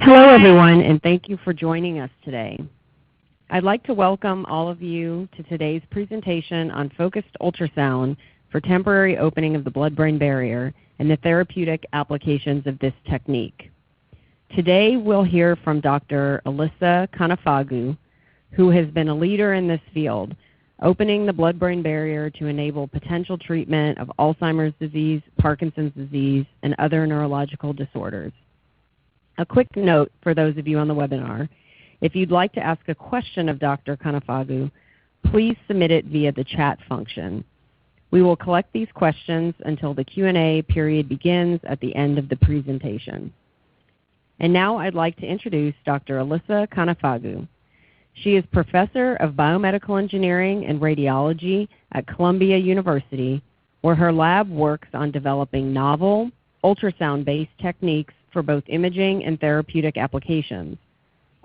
Hello, everyone, and thank you for joining us today. I'd like to welcome all of you to today's presentation on focused ultrasound for temporary opening of the blood-brain barrier and the therapeutic applications of this technique. Today, we'll hear from Dr. Elisa Konofagou, who has been a leader in this field, opening the blood-brain barrier to enable potential treatment of Alzheimer's disease, Parkinson's disease, and other neurological disorders. A quick note for those of you on the webinar: if you'd like to ask a question of Dr. Konofagou, please submit it via the chat function. We will collect these questions until the Q&A period begins at the end of the presentation. And now I'd like to introduce Dr. Elisa Konofagou. She is Professor of Biomedical Engineering and Radiology at Columbia University, where her lab works on developing novel, ultrasound-based techniques for both imaging and therapeutic applications.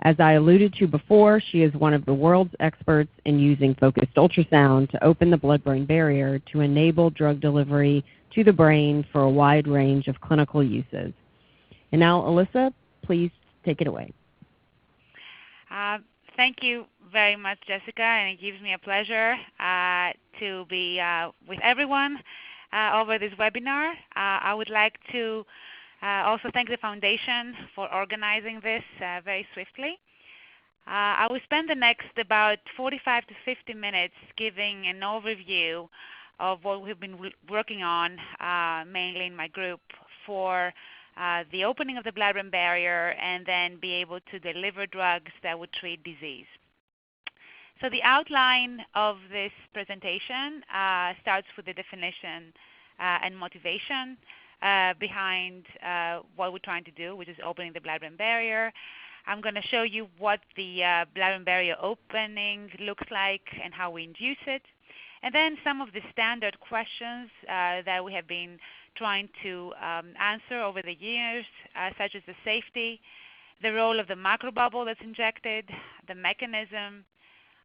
As I alluded to before, she is one of the world's experts in using focused ultrasound to open the blood-brain barrier to enable drug delivery to the brain for a wide range of clinical uses. And now, Elisa, please take it away. Thank you very much, Jessica, and it gives me a pleasure to be with everyone over this webinar. I would like to also thank the Foundation for organizing this very swiftly. I will spend the next about 45 to 50 minutes giving an overview of what we've been working on, mainly in my group, for the opening of the blood-brain barrier and then be able to deliver drugs that would treat disease. So the outline of this presentation starts with the definition and motivation behind what we're trying to do, which is opening the blood-brain barrier. I'm going to show you what the blood-brain barrier opening looks like and how we induce it. And then some of the standard questions that we have been trying to answer over the years, such as the safety, the role of the microbubble that's injected, the mechanism,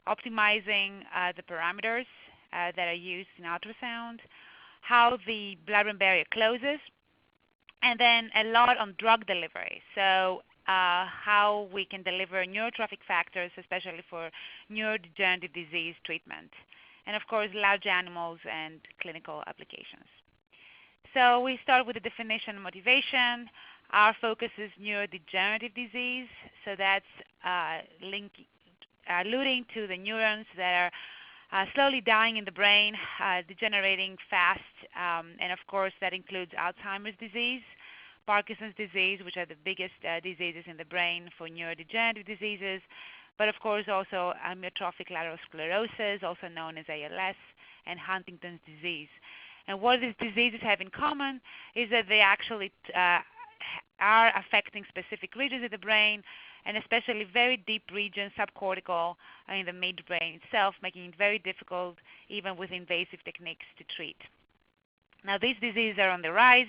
optimizing the parameters that are used in ultrasound, how the blood-brain barrier closes, and then a lot on drug delivery. So how we can deliver neurotrophic factors, especially for neurodegenerative disease treatment, and of course large animals and clinical applications. So we start with the definition and motivation. Our focus is neurodegenerative disease, so that's alluding to the neurons that are slowly dying in the brain, degenerating fast, and of course that includes Alzheimer's disease, Parkinson's disease, which are the biggest diseases in the brain for neurodegenerative diseases, but of course also amyotrophic lateral sclerosis, also known as ALS, and Huntington's disease. And what these diseases have in common is that they actually are affecting specific regions of the brain, and especially very deep regions, subcortical, in the midbrain itself, making it very difficult, even with invasive techniques, to treat. Now, these diseases are on the rise,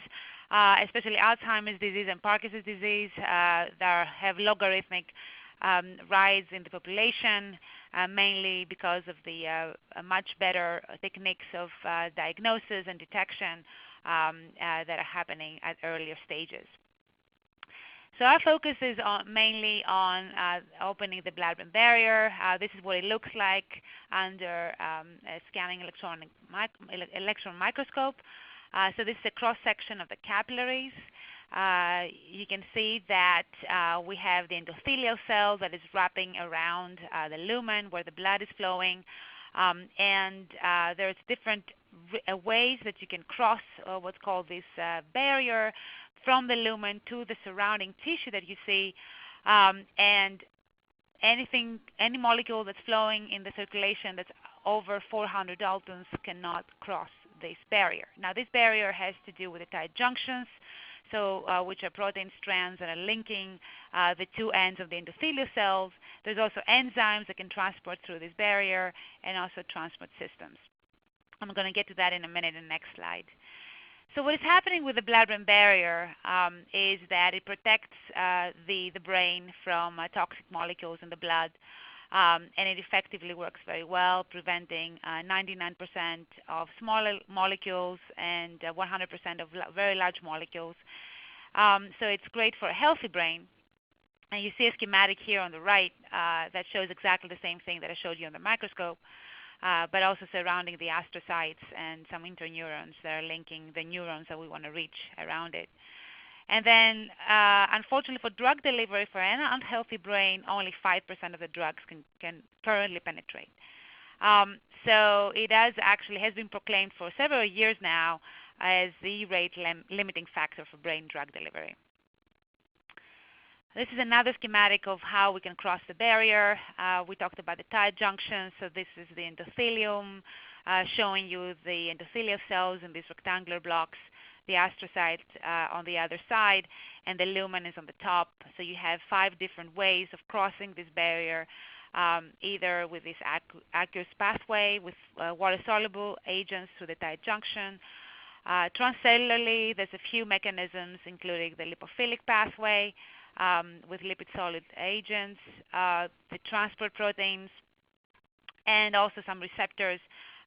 especially Alzheimer's disease and Parkinson's disease that have logarithmic rise in the population, mainly because of the much better techniques of diagnosis and detection that are happening at earlier stages. So our focus is mainly on opening the blood-brain barrier. This is what it looks like under a scanning electron microscope. So this is a cross-section of the capillaries. You can see that we have the endothelial cell that is wrapping around the lumen where the blood is flowing. And there's different ways that you can cross what's called this barrier from the lumen to the surrounding tissue that you see, and any molecule that's flowing in the circulation that's over 400 Daltons cannot cross this barrier. Now, this barrier has to do with the tight junctions, so which are protein strands that are linking the two ends of the endothelial cells. There's also enzymes that can transport through this barrier, and also transport systems. I'm going to get to that in a minute in the next slide. So what is happening with the blood-brain barrier is that it protects the brain from toxic molecules in the blood, and it effectively works very well, preventing 99% of smaller molecules and 100% of very large molecules. So it's great for a healthy brain. And you see a schematic here on the right that shows exactly the same thing that I showed you on the microscope, but also surrounding the astrocytes and some interneurons that are linking the neurons that we want to reach around it. And then, unfortunately, for drug delivery for an unhealthy brain, only 5% of the drugs can currently penetrate. So it has been proclaimed for several years now as the rate limiting factor for brain drug delivery. This is another schematic of how we can cross the barrier. We talked about the tight junctions. So this is the endothelium, showing you the endothelial cells in these rectangular blocks, the astrocyte on the other side, and the lumen is on the top. So you have 5 different ways of crossing this barrier, either with this aqueous pathway, with water-soluble agents through the tight junction. Transcellularly, there's a few mechanisms, including the lipophilic pathway, with lipid-solid agents, the transport proteins, and also some receptors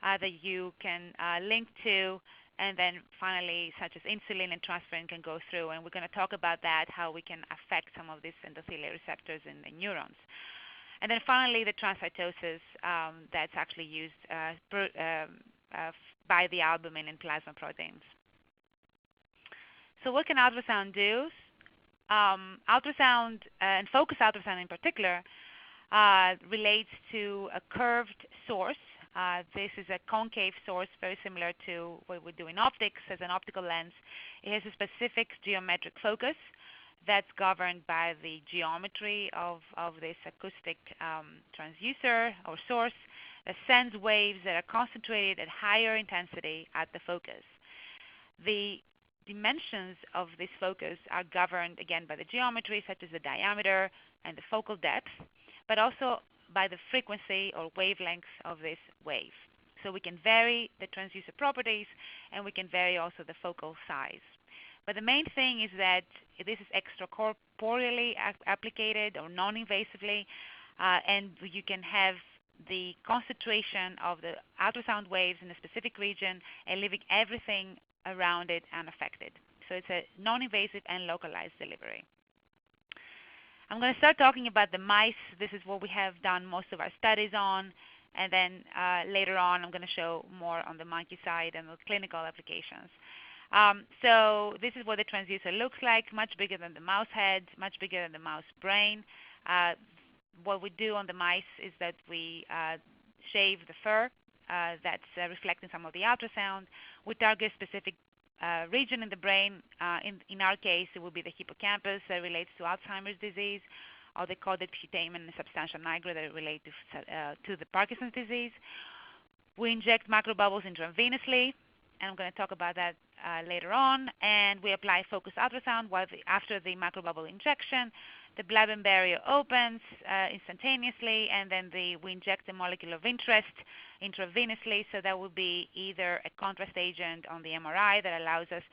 that you can link to, and then finally, such as insulin and transferrin can go through, and we're going to talk about that, how we can affect some of these endothelial receptors in the neurons. And then finally, the transcytosis that's actually used by the albumin in plasma proteins. So what can ultrasound do? Ultrasound, and focused ultrasound in particular, relates to a curved source. This is a concave source, very similar to what we do in optics as an optical lens. It has a specific geometric focus that's governed by the geometry of this acoustic transducer or source that sends waves that are concentrated at higher intensity at the focus. The dimensions of this focus are governed, again, by the geometry, such as the diameter and the focal depth, but also by the frequency or wavelength of this wave. So we can vary the transducer properties, and we can vary also the focal size. But the main thing is that this is extracorporeally applicated or non-invasively, and you can have the concentration of the ultrasound waves in a specific region and leaving everything around it unaffected. So it's a non-invasive and localized delivery. I'm going to start talking about the mice. This is what we have done most of our studies on, and then later on I'm going to show more on the monkey side and the clinical applications. So this is what the transducer looks like, much bigger than the mouse head, much bigger than the mouse brain. What we do on the mice is that we shave the fur that's reflecting some of the ultrasound. We target a specific region in the brain. In our case, it will be the hippocampus that relates to Alzheimer's disease, or the caudate putamen and substantia nigra that relate to the Parkinson's disease. We inject microbubbles intravenously, and I'm going to talk about that later on. And we apply focused ultrasound after the microbubble injection. The blood-brain barrier opens instantaneously, and then we inject the molecule of interest intravenously. So that will be either a contrast agent on the MRI that allows us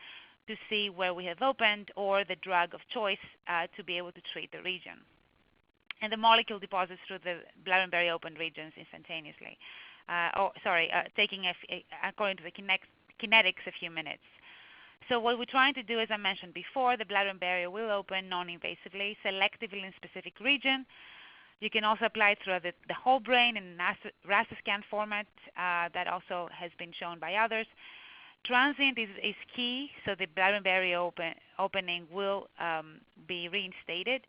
to see where we have opened, or the drug of choice to be able to treat the region. And the molecule deposits through the blood-brain barrier open regions instantaneously. Taking according to the kinetics a few minutes. So what we're trying to do, as I mentioned before, the blood-brain barrier will open non-invasively, selectively in a specific region. You can also apply it through the whole brain in raster scan format. That also has been shown by others. Transient is key, so the blood-brain barrier opening will be reinstated.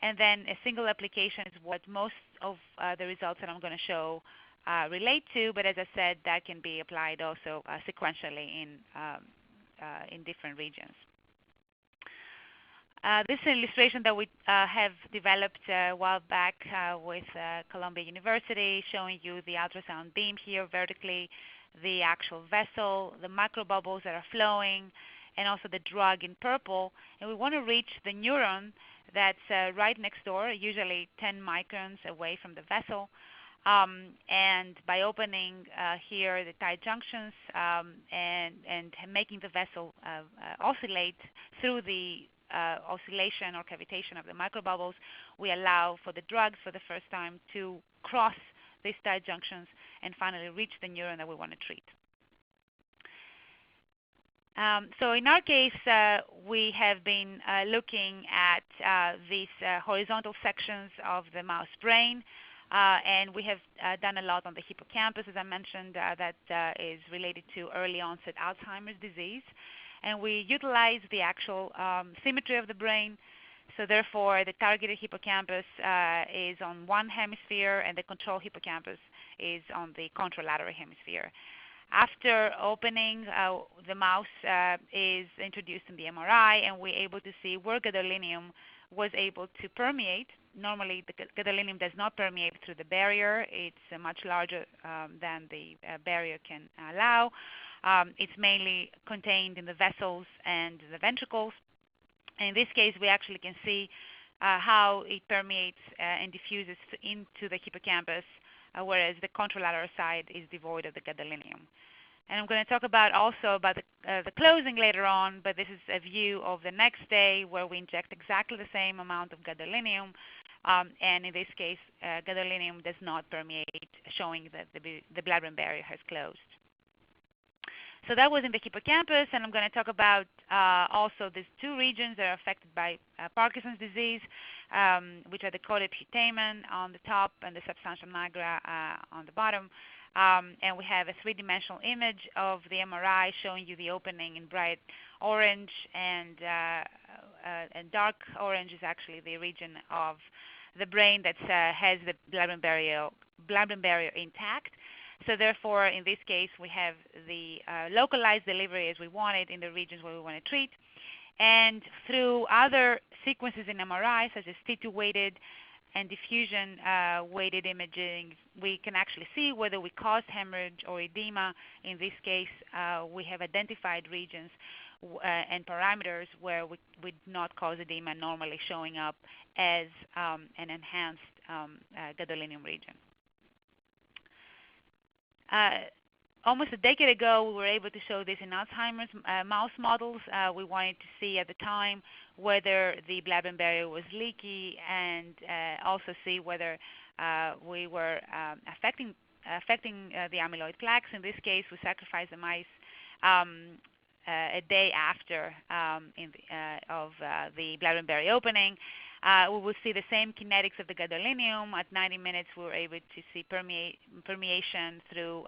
And then a single application is what most of the results that I'm going to show relate to, but as I said, that can be applied also sequentially in different regions. This is an illustration that we have developed a while back with Columbia University, showing you the ultrasound beam here vertically, the actual vessel, the microbubbles that are flowing, and also the drug in purple. And we want to reach the neuron that's right next door, usually 10 microns away from the vessel. And by opening here the tight junctions and making the vessel oscillate through the oscillation or cavitation of the microbubbles, we allow for the drugs for the first time to cross these tight junctions and finally reach the neuron that we want to treat. So in our case, we have been looking at these horizontal sections of the mouse brain, and we have done a lot on the hippocampus, as I mentioned, that is related to early onset Alzheimer's disease. And we utilize the actual symmetry of the brain. So therefore, the targeted hippocampus is on one hemisphere, and the control hippocampus is on the contralateral hemisphere. After opening, the mouse is introduced in the MRI, and we're able to see where gadolinium was able to permeate. Normally, the gadolinium does not permeate through the barrier. It's much larger than the barrier can allow. It's mainly contained in the vessels and the ventricles. In this case, we actually can see how it permeates and diffuses into the hippocampus, whereas the contralateral side is devoid of the gadolinium. And I'm going to talk also about the closing later on, but this is a view of the next day where we inject exactly the same amount of gadolinium, and in this case, gadolinium does not permeate, showing that the blood-brain barrier has closed. So that was in the hippocampus, and I'm going to talk about also these two regions that are affected by Parkinson's disease, which are the caudate putamen on the top and the substantia nigra on the bottom. And we have a three-dimensional image of the MRI showing you the opening in bright orange, and dark orange is actually the region of the brain that has the blood-brain barrier intact. So therefore, in this case, we have the localized delivery as we want it in the regions where we want to treat. And through other sequences in MRI, such as T2-weighted and diffusion-weighted imaging, we can actually see whether we caused hemorrhage or edema. In this case, we have identified regions and parameters where we would not cause edema, normally showing up as an enhanced gadolinium region. Almost a decade ago, we were able to show this in Alzheimer's mouse models. We wanted to see at the time whether the blood-brain barrier was leaky, and also see whether we were affecting the amyloid plaques. In this case, we sacrificed the mice a day after of the blood-brain barrier opening. We will see the same kinetics of the gadolinium. At 90 minutes, we were able to see permeation through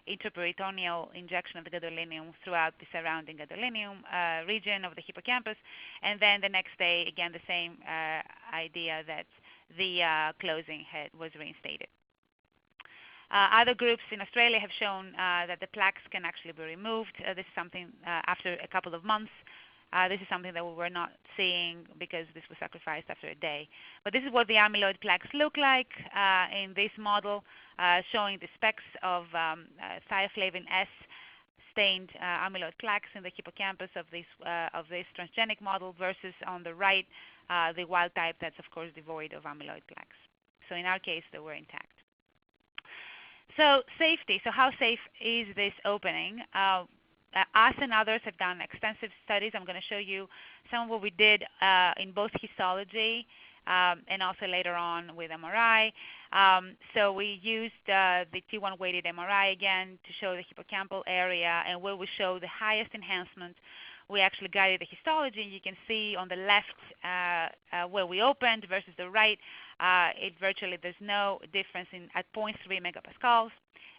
intraperitoneal injection of the gadolinium throughout the surrounding gadolinium region of the hippocampus. And then the next day, again, the same idea that the closing was reinstated. Other groups in Australia have shown that the plaques can actually be removed. This is something after a couple of months. This is something that we were not seeing because this was sacrificed after a day. But this is what the amyloid plaques look like in this model, showing the specks of thioflavin S stained amyloid plaques in the hippocampus of this transgenic model, versus on the right the wild type that's of course devoid of amyloid plaques. So in our case, they were intact. So safety. So how safe is this opening? Us and others have done extensive studies. I'm going to show you some of what we did in both histology and also later on with MRI. So we used the T1-weighted MRI again to show the hippocampal area, and where we show the highest enhancement, we actually guided the histology. You can see on the left where we opened versus the right, there's no difference at 0.3 megapascals.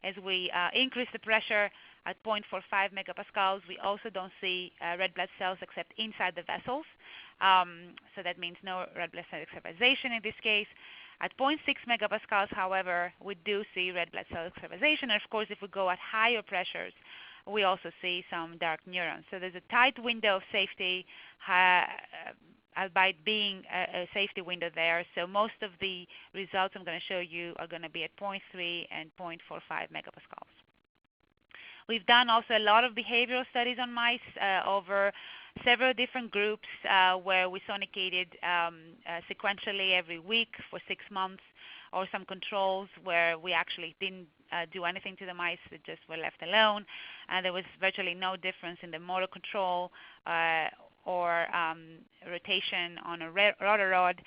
As we increase the pressure at 0.45 megapascals, we also don't see red blood cells except inside the vessels. So that means no red blood cell extravasation in this case. At 0.6 megapascals, however, we do see red blood cell extravasation. And of course, if we go at higher pressures, we also see some dark neurons. So there's a tight window of safety, albeit being a safety window there. So most of the results I'm going to show you are going to be at 0.3 and 0.45 megapascals. We've done also a lot of behavioral studies on mice over several different groups where we sonicated sequentially every week for 6 months, or some controls where we actually didn't do anything to the mice, they just were left alone. There was virtually no difference in the motor control or rotation on a rotor rod.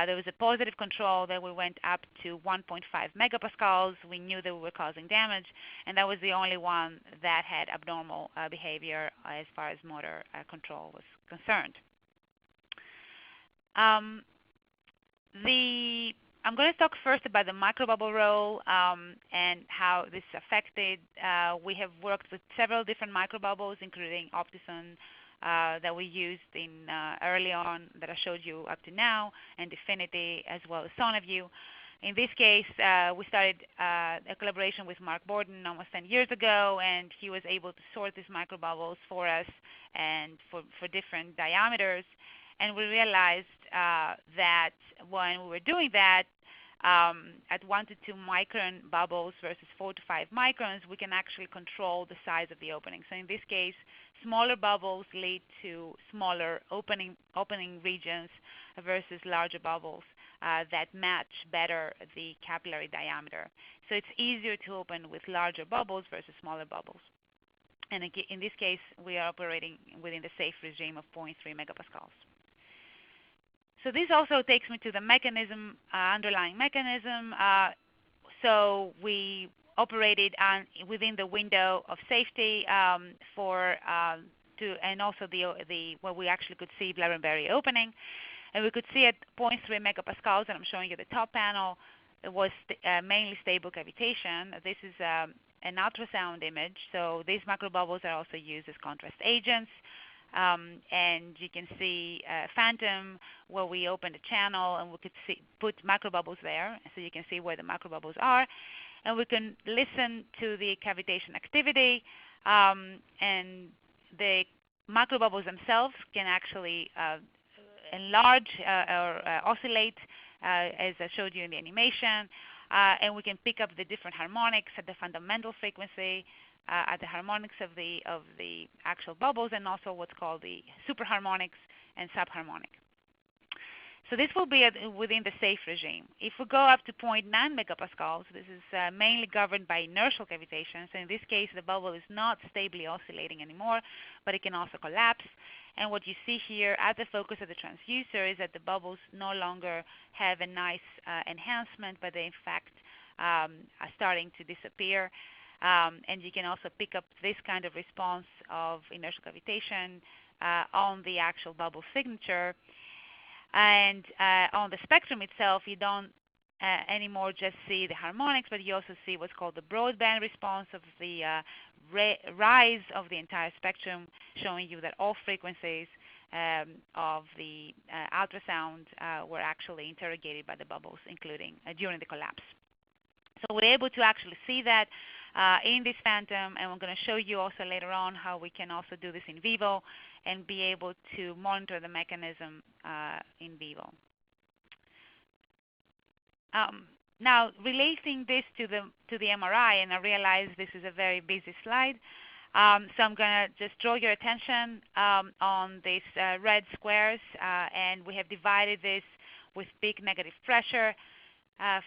There was a positive control that we went up to 1.5 megapascals. We knew that we were causing damage, and that was the only one that had abnormal behavior as far as motor control was concerned. I'm going to talk first about the microbubble role and how this affected. We have worked with several different microbubbles, including Optison that we used in early on that I showed you up to now, and Definity, as well as SonarView. In this case, we started a collaboration with Mark Borden almost 10 years ago, and he was able to sort these microbubbles for us and for different diameters. And we realized that when we were doing that, at 1 to 2 micron bubbles versus 4 to 5 microns, we can actually control the size of the opening. So in this case, smaller bubbles lead to smaller opening regions versus larger bubbles that match better the capillary diameter. So it's easier to open with larger bubbles versus smaller bubbles. And in this case, we are operating within the safe regime of 0.3 megapascals. So this also takes me to the mechanism, underlying mechanism. So we operated within the window of safety and also where we actually could see blood-brain barrier opening, and we could see at 0.3 megapascals. And I'm showing you the top panel. It was mainly stable cavitation. This is an ultrasound image. So these microbubbles are also used as contrast agents. And you can see phantom where we opened a channel and we could put microbubbles there, so you can see where the microbubbles are, and we can listen to the cavitation activity, and the microbubbles themselves can actually enlarge or oscillate, as I showed you in the animation, and we can pick up the different harmonics at the fundamental frequency, at the harmonics of the actual bubbles, and also what's called the superharmonics and subharmonic. So this will be within the safe regime. If we go up to 0.9 megapascals, this is mainly governed by inertial cavitation. So in this case, the bubble is not stably oscillating anymore, but it can also collapse. And what you see here at the focus of the transducer is that the bubbles no longer have a nice enhancement, but they in fact are starting to disappear. And you can also pick up this kind of response of inertial cavitation on the actual bubble signature. And on the spectrum itself, you don't anymore just see the harmonics, but you also see what's called the broadband response of the rise of the entire spectrum, showing you that all frequencies of the ultrasound were actually interrogated by the bubbles, including during the collapse. So we're able to actually see that in this phantom, and we're going to show you also later on how we can also do this in vivo and be able to monitor the mechanism in vivo. Now, relating this to the MRI, and I realize this is a very busy slide, so I'm going to just draw your attention on these red squares, and we have divided this with peak negative pressure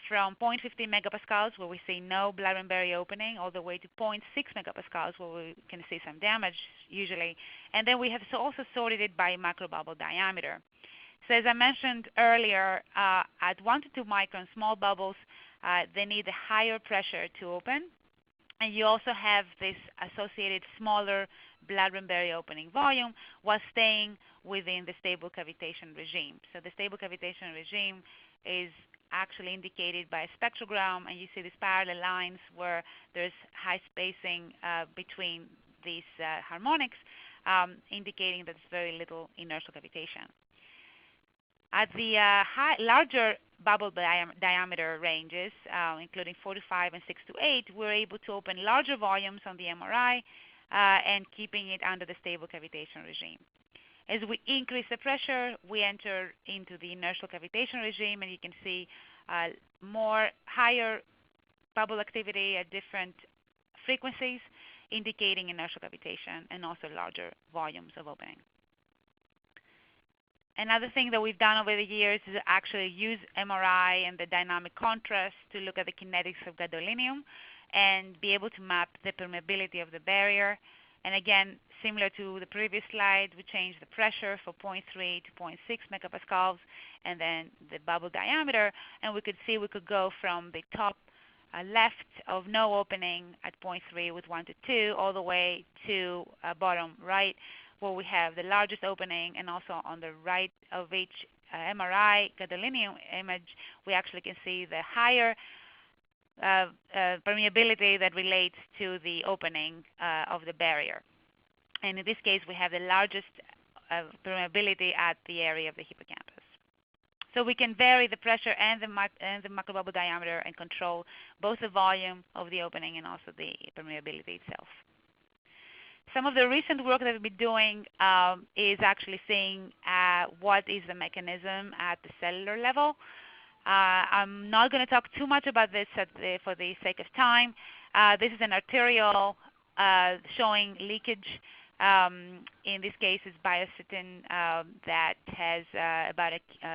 from 0.15 megapascals, where we see no blood-brain barrier opening, all the way to 0.6 megapascals, where we can see some damage usually. And then we have also sorted it by microbubble diameter. So as I mentioned earlier, at 1 to 2 micron small bubbles, they need a higher pressure to open. And you also have this associated smaller blood-brain barrier opening volume while staying within the stable cavitation regime. So the stable cavitation regime is actually indicated by a spectrogram, and you see these parallel lines where there's high spacing between these harmonics, indicating that there's very little inertial cavitation. At the larger bubble diameter ranges, including 4 to 5 and 6 to 8, we're able to open larger volumes on the MRI and keeping it under the stable cavitation regime. As we increase the pressure, we enter into the inertial cavitation regime, and you can see higher bubble activity at different frequencies, indicating inertial cavitation and also larger volumes of opening. Another thing that we've done over the years is actually use MRI and the dynamic contrast to look at the kinetics of gadolinium and be able to map the permeability of the barrier. And again, similar to the previous slide, we changed the pressure from 0.3 to 0.6 megapascals, and then the bubble diameter, and we could see we could go from the top left of no opening at 0.3 with 1 to 2 all the way to bottom right, where we have the largest opening, and also on the right of each MRI gadolinium image, we actually can see the higher permeability that relates to the opening of the barrier. And in this case, we have the largest permeability at the area of the hippocampus. So we can vary the pressure and the macrobubble diameter and control both the volume of the opening and also the permeability itself. Some of the recent work that we've been doing is actually seeing what is the mechanism at the cellular level. I'm not going to talk too much about this for the sake of time. This is an arteriole showing leakage. In this case, it's biocetin that has about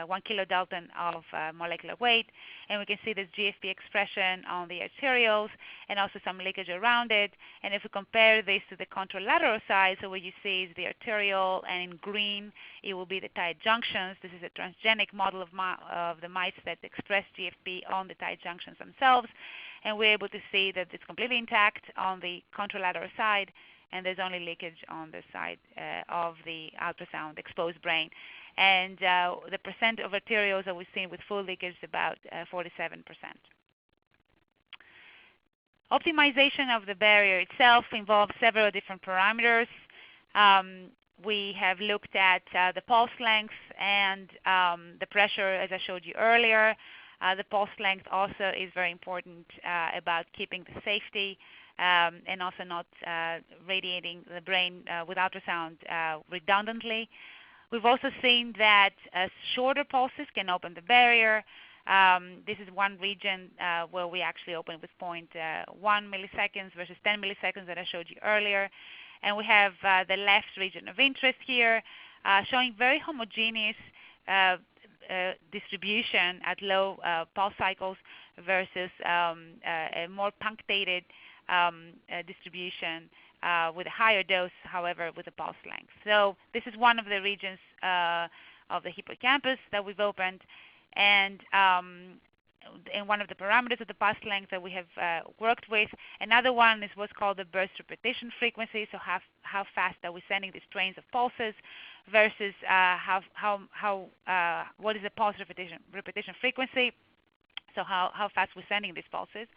1 kilodalton of molecular weight. And we can see this GFP expression on the arterioles and also some leakage around it. And if we compare this to the contralateral side, so what you see is the arteriole, and in green it will be the tight junctions. This is a transgenic model of the mice that express GFP on the tight junctions themselves. And we're able to see that it's completely intact on the contralateral side, and there's only leakage on the side of the ultrasound exposed brain. And the percent of arterioles that we've seen with full leakage is about 47%. Optimization of the barrier itself involves several different parameters. We have looked at the pulse length and the pressure, as I showed you earlier. The pulse length also is very important about keeping the safety and also not radiating the brain with ultrasound redundantly. We've also seen that shorter pulses can open the barrier. This is one region where we actually open with 0.1 milliseconds versus 10 milliseconds that I showed you earlier. And we have the left region of interest here, showing very homogeneous distribution at low pulse cycles versus a more punctated distribution with a higher dose, however, with a pulse length. So this is one of the regions of the hippocampus that we've opened, and one of the parameters of the pulse length that we have worked with. Another one is what's called the burst repetition frequency, so how fast are we sending these trains of pulses versus what is the pulse repetition frequency, so how fast we're sending these pulses.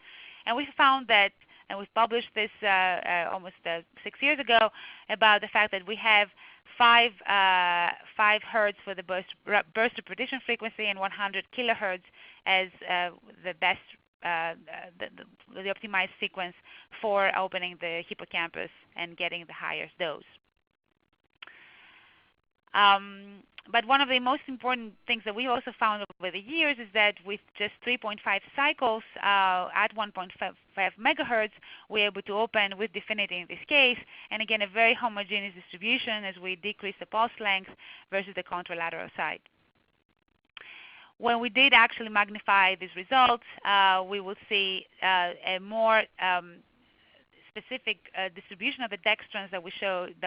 And we found that, and we've published this almost 6 years ago, about the fact that we have 5 hertz for the burst repetition frequency and 100 kilohertz as the best, the optimized sequence for opening the hippocampus and getting the highest dose. But one of the most important things that we also found over the years is that with just 3.5 cycles at 1.5 megahertz, we're able to open with DEFINITY in this case, and again, a very homogeneous distribution as we decrease the pulse length versus the contralateral side. When we did actually magnify these results, we will see a more specific distribution of the dextrons that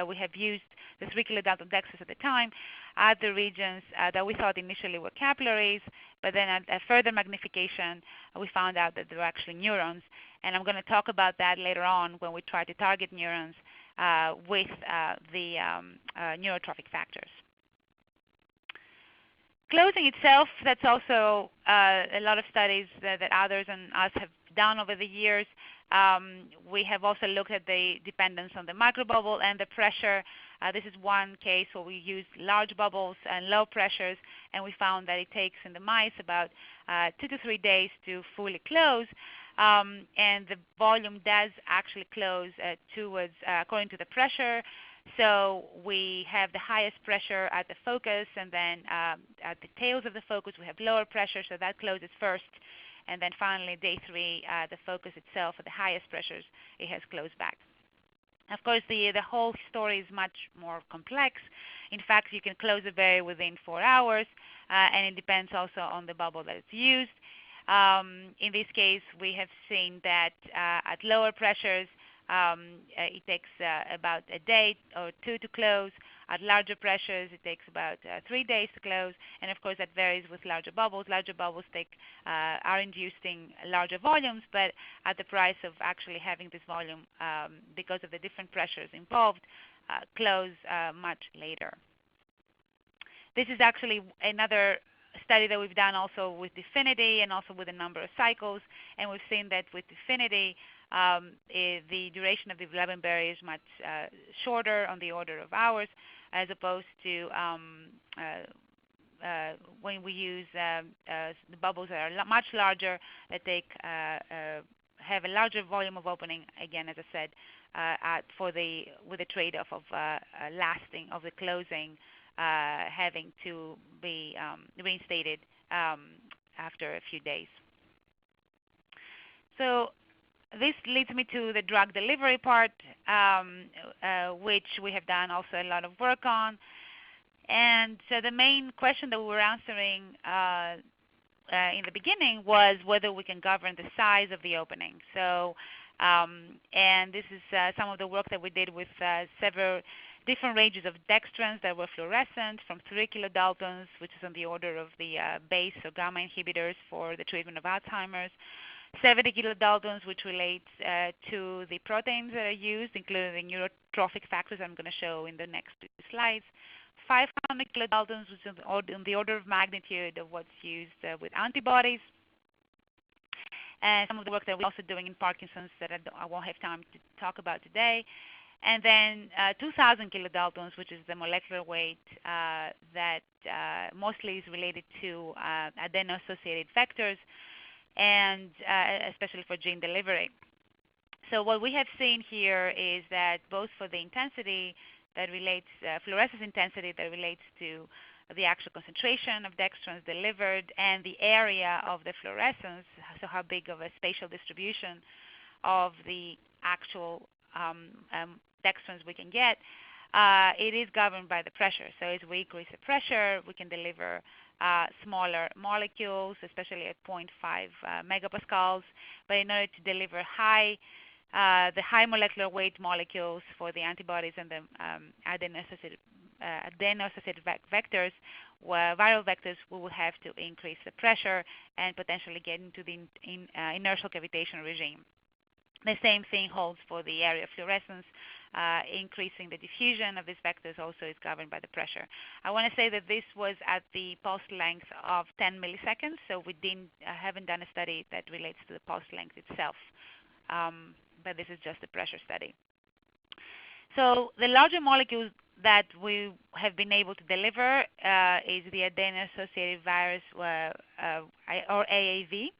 we have used, the 3 kilodalton dextrons at the time, at the regions that we thought initially were capillaries, but then at a further magnification, we found out that they were actually neurons. And I'm going to talk about that later on when we try to target neurons with the neurotrophic factors. Closing itself, that's also a lot of studies that others and us have done over the years. We have also looked at the dependence on the microbubble and the pressure. This is one case where we used large bubbles and low pressures, and we found that it takes in the mice about 2 to 3 days to fully close. And the volume does actually close towards according to the pressure. So we have the highest pressure at the focus, and then at the tails of the focus we have lower pressure, so that closes first. And then finally, day 3, the focus itself at the highest pressures, it has closed back. Of course, the whole story is much more complex. In fact, you can close a barrier within 4 hours, and it depends also on the bubble that is used. In this case, we have seen that at lower pressures, It takes about a day or two to close. At larger pressures, it takes about 3 days to close, and of course that varies with larger bubbles. Larger bubbles are inducing larger volumes, but at the price of actually having this volume, because of the different pressures involved, close much later. This is actually another study that we've done also with DEFINITY and also with a number of cycles, and we've seen that with DEFINITY, the duration of the blood-brain barrier is much shorter, on the order of hours, as opposed to when we use the bubbles that are much larger, that have a larger volume of opening. Again, as I said, with the trade-off of lasting of the closing, having to be reinstated after a few days. So this leads me to the drug delivery part, which we have done also a lot of work on. And so the main question that we were answering in the beginning was whether we can govern the size of the opening. So, and this is some of the work that we did with several different ranges of dextrans that were fluorescent, from 3 kilodaltons, which is on the order of the base or gamma inhibitors for the treatment of Alzheimer's, 70 kilodaltons, which relates to the proteins that are used, including the neurotrophic factors I'm going to show in the next 2 slides, 500 kilodaltons, which is on the order of magnitude of what's used with antibodies, and some of the work that we're also doing in Parkinson's that I won't have time to talk about today. And then 2,000 kilodaltons, which is the molecular weight that mostly is related to adeno-associated vectors, and especially for gene delivery. So what we have seen here is that both for the intensity that relates, fluorescence intensity that relates to the actual concentration of dextrans delivered and the area of the fluorescence, so how big of a spatial distribution of the actual dextrans we can get, it is governed by the pressure. So as we increase the pressure, we can deliver smaller molecules, especially at 0.5 megapascals. But in order to deliver the high molecular weight molecules for the antibodies and the adeno-associated vectors, viral vectors, we will have to increase the pressure and potentially get into the inertial cavitation regime. The same thing holds for the area of fluorescence. Increasing the diffusion of these vectors also is governed by the pressure. I want to say that this was at the pulse length of 10 milliseconds, so we haven't done a study that relates to the pulse length itself, but this is just a pressure study. So the larger molecules that we have been able to deliver is the adeno-associated virus, or AAV,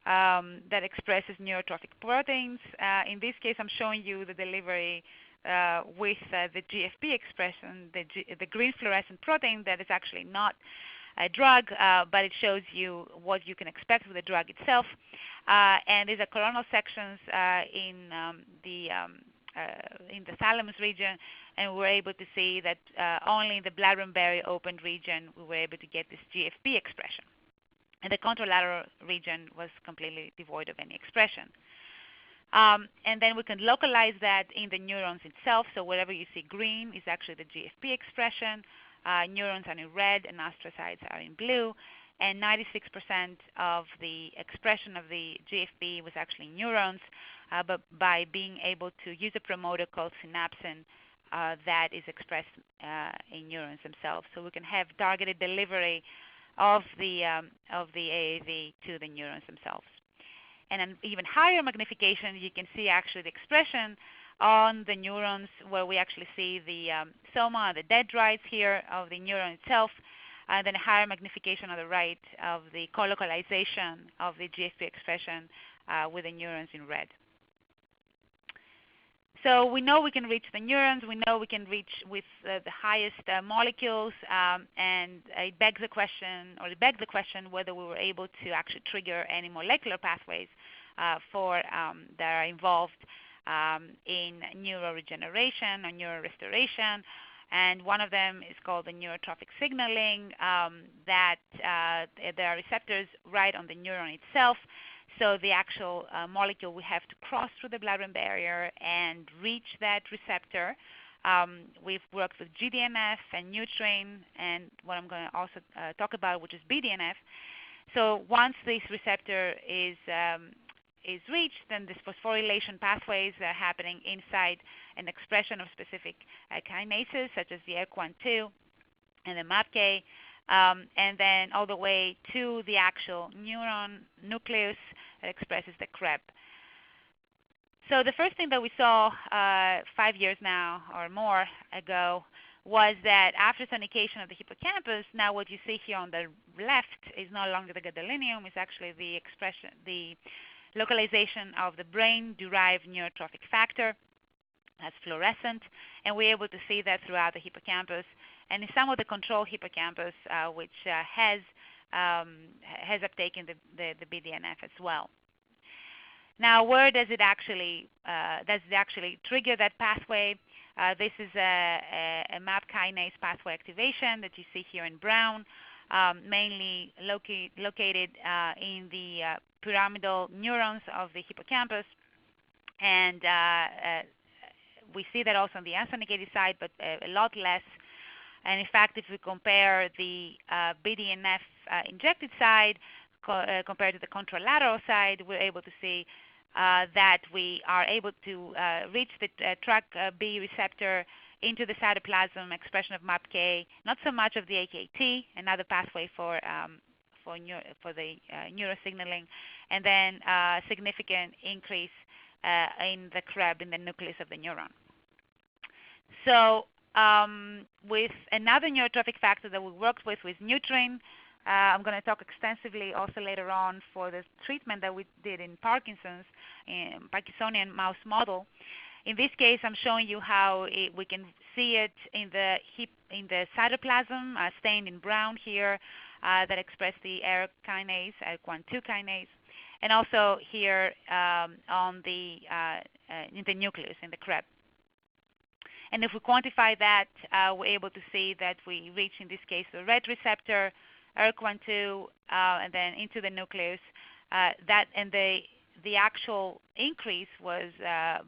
that expresses neurotrophic proteins. In this case, I'm showing you the delivery with the GFP expression, the green fluorescent protein that is actually not a drug, but it shows you what you can expect with the drug itself. And these are coronal sections in the thalamus region, and we're able to see that only in the blood-brain barrier opened region we were able to get this GFP expression. And the contralateral region was completely devoid of any expression. And then we can localize that in the neurons itself. So wherever you see green is actually the GFP expression. Neurons are in red and astrocytes are in blue. And 96% of the expression of the GFP was actually in neurons, but by being able to use a promoter called synapsin that is expressed in neurons themselves. So we can have targeted delivery of the AAV to the neurons themselves. And an even higher magnification, you can see actually the expression on the neurons, where we actually see the soma, the dendrites here of the neuron itself, and then a higher magnification on the right of the colocalization of the GFP expression with the neurons in red. So we know we can reach the neurons, we know we can reach with the highest molecules, and it begs the question whether we were able to actually trigger any molecular pathways that are involved in neuroregeneration or neurorestoration. And one of them is called the neurotrophic signaling, that there are receptors right on the neuron itself. So the actual molecule we have to cross through the blood-brain barrier and reach that receptor. We've worked with GDNF and Nutrien, and what I'm going to also talk about, which is BDNF. So once this receptor is reached, then this phosphorylation pathways are happening inside an expression of specific kinases, such as the ERK1/2 and the MAPK, and then all the way to the actual neuron nucleus that expresses the CREB. So the first thing that we saw 5 years now or more ago was that after sonication of the hippocampus, now what you see here on the left is no longer the gadolinium, it's actually the expression, the localization of the brain-derived neurotrophic factor. That's fluorescent, and we're able to see that throughout the hippocampus. And in some of the control hippocampus, which has uptaken the BDNF as well. Now, where does it actually trigger that pathway? This is a MAP kinase pathway activation that you see here in brown, mainly located in the pyramidal neurons of the hippocampus, and we see that also on the unsonicated side, but a lot less. And in fact, if we compare the BDNF injected side compared to the contralateral side, we're able to see that we are able to reach the TrkB receptor into the cytoplasm, expression of MAPK, not so much of the AKT, another pathway for the neurosignaling, and then significant increase in the CREB in the nucleus of the neuron. So with another neurotrophic factor that we worked with Nutrien, I'm going to talk extensively also later on for the treatment that we did in Parkinson's, in Parkinsonian mouse model. In this case, I'm showing you how we can see it in the cytoplasm, stained in brown here, that express the ERK kinase, ERK1/2 kinase, and also here in the nucleus, in the CREB. And if we quantify that, we're able to see that we reach, in this case, the red receptor, ERK1/2, and then into the nucleus. The actual increase was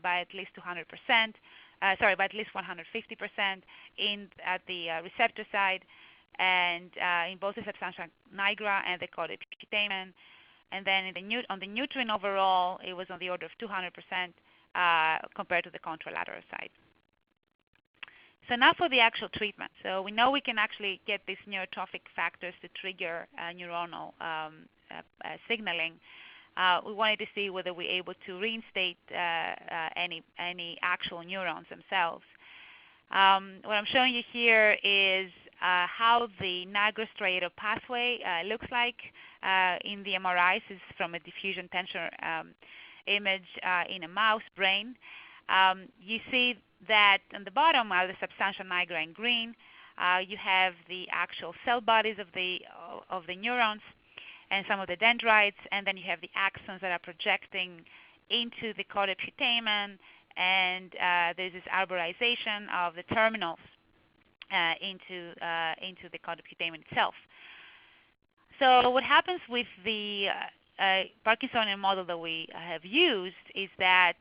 by at least 200%, by at least 150% at the receptor side, and in both the substantia nigra and the caudate putamen. And then on the Nutrien overall, it was on the order of 200% compared to the contralateral side. So now for the actual treatment. So we know we can actually get these neurotrophic factors to trigger neuronal signaling. We wanted to see whether we're able to reinstate any actual neurons themselves. What I'm showing you here is how the nigra striatal pathway looks like in the MRIs. This is from a diffusion tensor image in a mouse brain. You see that on the bottom are the substantia nigra in green. You have the actual cell bodies of the neurons and some of the dendrites, and then you have the axons that are projecting into the caudate putamen, and there's this arborization of the terminals into the caudate putamen itself. So what happens with the Parkinsonian model that we have used is that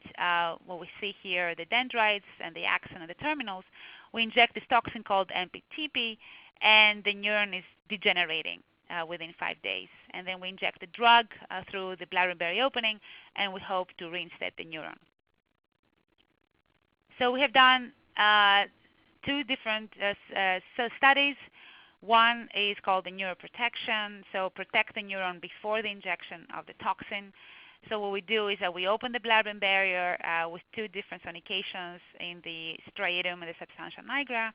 what we see here, the dendrites and the axon and the terminals, we inject this toxin called MPTP, and the neuron is degenerating within 5 days. And then we inject the drug through the blood-brain barrier opening, and we hope to reinstate the neuron. So we have done 2 different studies. One is called the neuroprotection, so protect the neuron before the injection of the toxin. So what we do is that we open the blood-brain barrier with 2 different sonications in the striatum and the substantia nigra.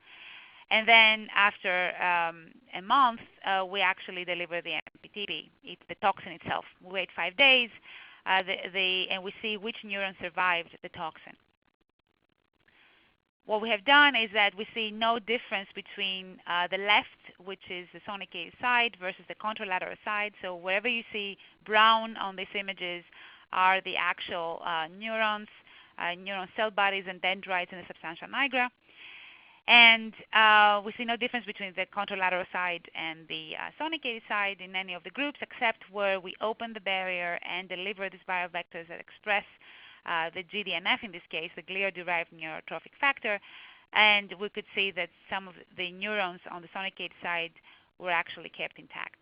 And then after a month, we actually deliver the MPTP. It's the toxin itself. We wait 5 days, and we see which neuron survived the toxin. What we have done is that we see no difference between the left, which is the sonicated side, versus the contralateral side. So wherever you see brown on these images are the actual neurons, neuron cell bodies and dendrites in the substantia nigra. And we see no difference between the contralateral side and the sonicated side in any of the groups, except where we open the barrier and deliver these viral vectors that express the GDNF, in this case, the glial-derived neurotrophic factor. And we could see that some of the neurons on the sonicated side were actually kept intact.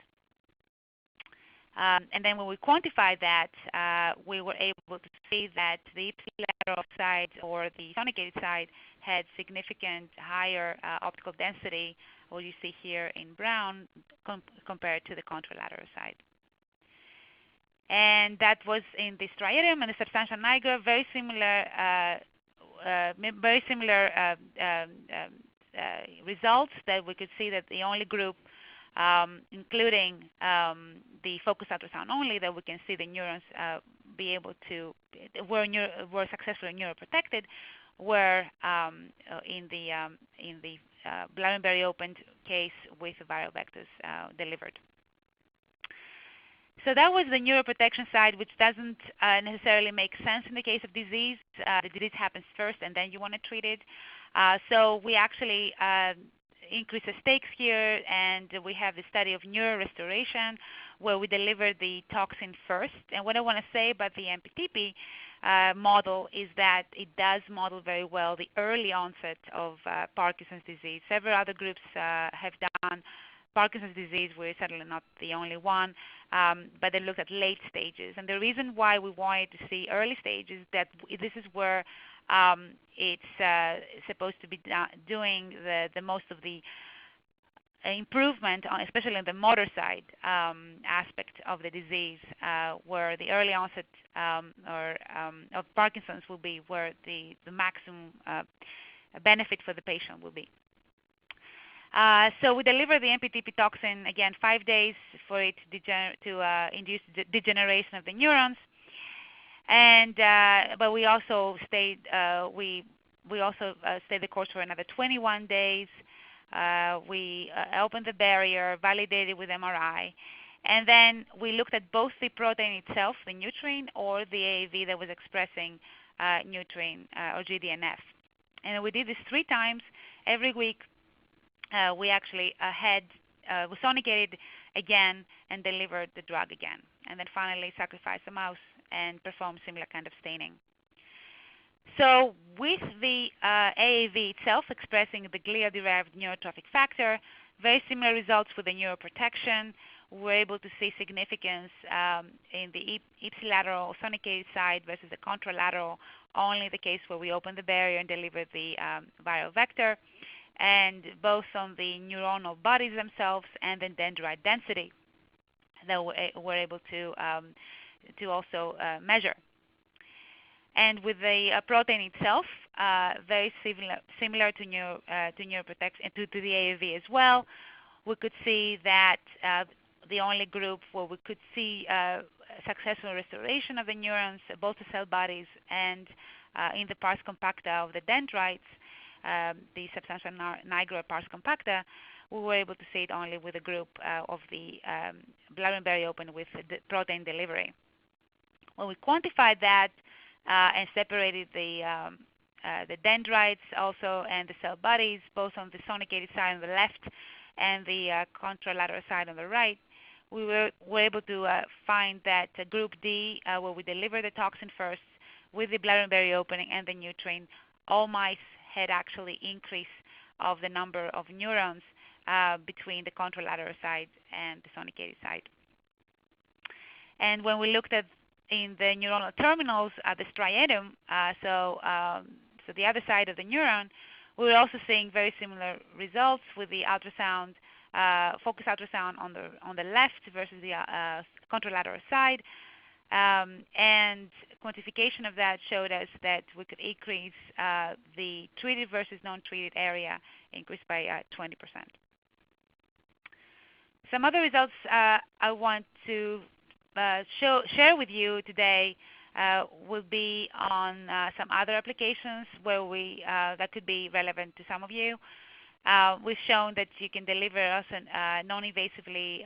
And then when we quantified that, we were able to see that the ipsilateral side or the sonicated side had significant higher optical density, what you see here in brown, compared to the contralateral side. And that was in the striatum and the substantia nigra, very similar results, that we could see that the only group, including the focused ultrasound only, that we can see the neurons be able to were successfully neuroprotected, were in the blood-brain opened case with viral vectors delivered. So that was the neuroprotection side, which doesn't necessarily make sense in the case of disease. The disease happens first, and then you want to treat it. So we actually increase the stakes here, and we have the study of neurorestoration, where we deliver the toxin first. And what I want to say about the MPTP model is that it does model very well the early onset of Parkinson's disease. Several other groups have done Parkinson's disease. We're certainly not the only one, but they looked at late stages. And the reason why we wanted to see early stages is that this is where it's supposed to be doing the most of the improvement, especially on the motor side aspect of the disease, where the early onset of Parkinson's will be where the maximum benefit for the patient will be. So we deliver the MPTP toxin, again, 5 days for it to induce degeneration of the neurons. And but we also stayed stayed the course for another 21 days. We opened the barrier, validated with MRI, and then we looked at both the protein itself, the nutrient, or the AAV that was expressing nutrient or GDNF. And we did this 3 times every week. We actually we sonicated again and delivered the drug again, and then finally sacrificed the mouse and performed similar kind of staining. So with the AAV itself expressing the glial-derived neurotrophic factor, very similar results with the neuroprotection. We're able to see significance in the ipsilateral sonicated side versus the contralateral, only the case where we open the barrier and deliver the viral vector, and both on the neuronal bodies themselves and the dendrite density that we're able to also measure. And with the protein itself, very similar to neuroprotection, to the AAV as well, we could see that the only group where we could see successful restoration of the neurons, both the cell bodies and in the pars compacta of the dendrites, the substantia nigra pars compacta, we were able to see it only with a group of the blood-brain barrier open with the protein delivery. When we quantified that and separated the dendrites also and the cell bodies, both on the sonicated side on the left and the contralateral side on the right, we were able to find that group D, where we deliver the toxin first with the blood-brain barrier opening and the nutrient, all mice had actually increase of the number of neurons between the contralateral side and the sonicated side. And when we looked at in the neuronal terminals at the striatum, so the other side of the neuron, we were also seeing very similar results with the ultrasound, focused ultrasound on the left versus the contralateral side, and quantification of that showed us that we could increase the treated versus non-treated area increased by 20%. Some other results I want to share with you today will be on some other applications where that could be relevant to some of you. We've shown that you can deliver also non-invasively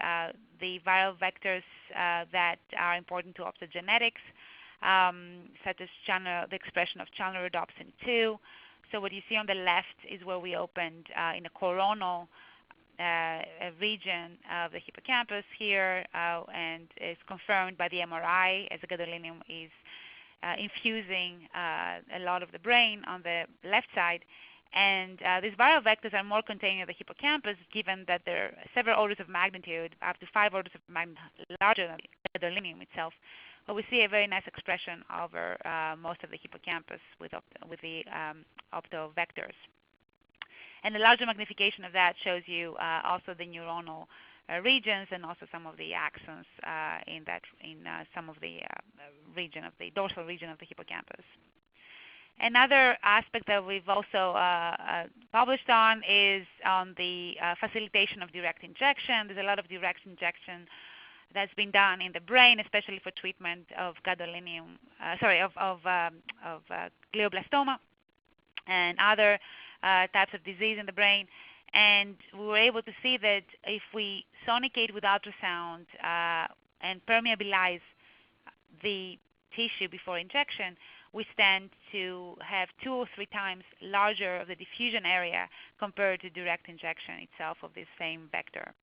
the viral vectors that are important to optogenetics, such as the expression of channel rhodopsin 2, So what you see on the left is where we opened in the coronal region of the hippocampus here, and is confirmed by the MRI as the gadolinium is infusing a lot of the brain on the left side. And these viral vectors are more contained in the hippocampus, given that they're several orders of magnitude, up to 5 orders of magnitude larger than the gadolinium itself. But we see a very nice expression over most of the hippocampus with the optovectors. And the larger magnification of that shows you also the neuronal regions and also some of the axons in some of the region of the dorsal region of the hippocampus. Another aspect that we've also published on is on the facilitation of direct injection. There's a lot of direct injection that's been done in the brain, especially for treatment of gadolinium, glioblastoma and other types of disease in the brain. And we were able to see that if we sonicate with ultrasound and permeabilize the tissue before injection, we stand to have 2 or 3 times larger of the diffusion area compared to direct injection itself of this same vector.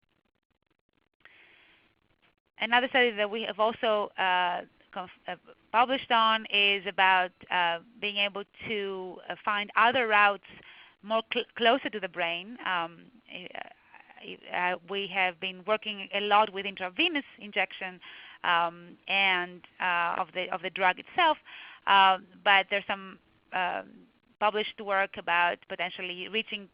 Another study that we have also published on is about being able to find other routes more closer to the brain. We have been working a lot with intravenous injection and of the drug itself, but there's some published work about potentially reaching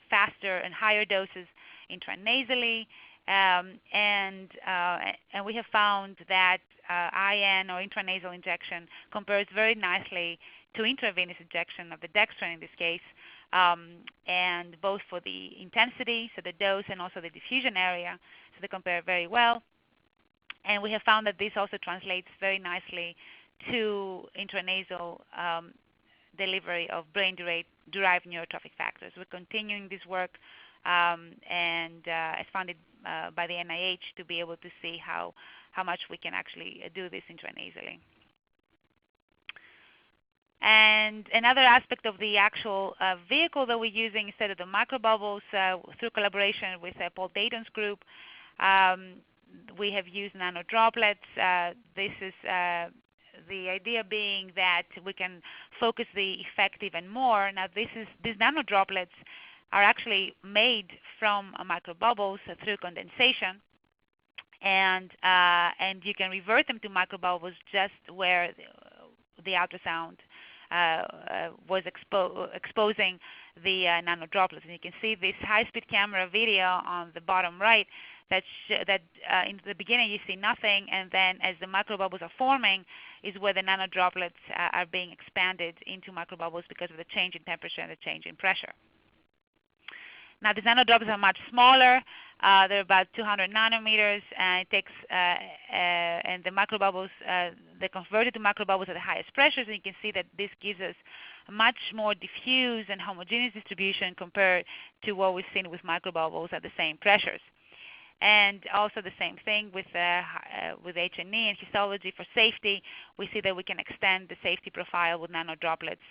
faster and higher doses intranasally, and we have found that IN or intranasal injection compares very nicely to intravenous injection of the dextran in this case, and both for the intensity, so the dose, and also the diffusion area, so they compare very well. And we have found that this also translates very nicely to intranasal delivery of brain-derived neurotrophic factors. We're continuing this work and as funded by the NIH to be able to see how much we can actually do this intranasally. And another aspect of the actual vehicle that we're using instead of the microbubbles, through collaboration with Paul Dayton's group, we have used nanodroplets. This is the idea being that we can focus the effect even more. Now, these nanodroplets are actually made from microbubbles through condensation, and you can revert them to microbubbles just where the ultrasound was exposing the nanodroplets. And you can see this high-speed camera video on the bottom right that in the beginning you see nothing, and then as the microbubbles are forming is where the nanodroplets are being expanded into microbubbles because of the change in temperature and the change in pressure. Now, these nanodroplets are much smaller. They're about 200 nanometers, and it takes and the microbubbles they're converted to microbubbles at the highest pressures. And you can see that this gives us a much more diffuse and homogeneous distribution compared to what we've seen with microbubbles at the same pressures. And also the same thing with H&E and histology for safety. We see that we can extend the safety profile with nanodroplets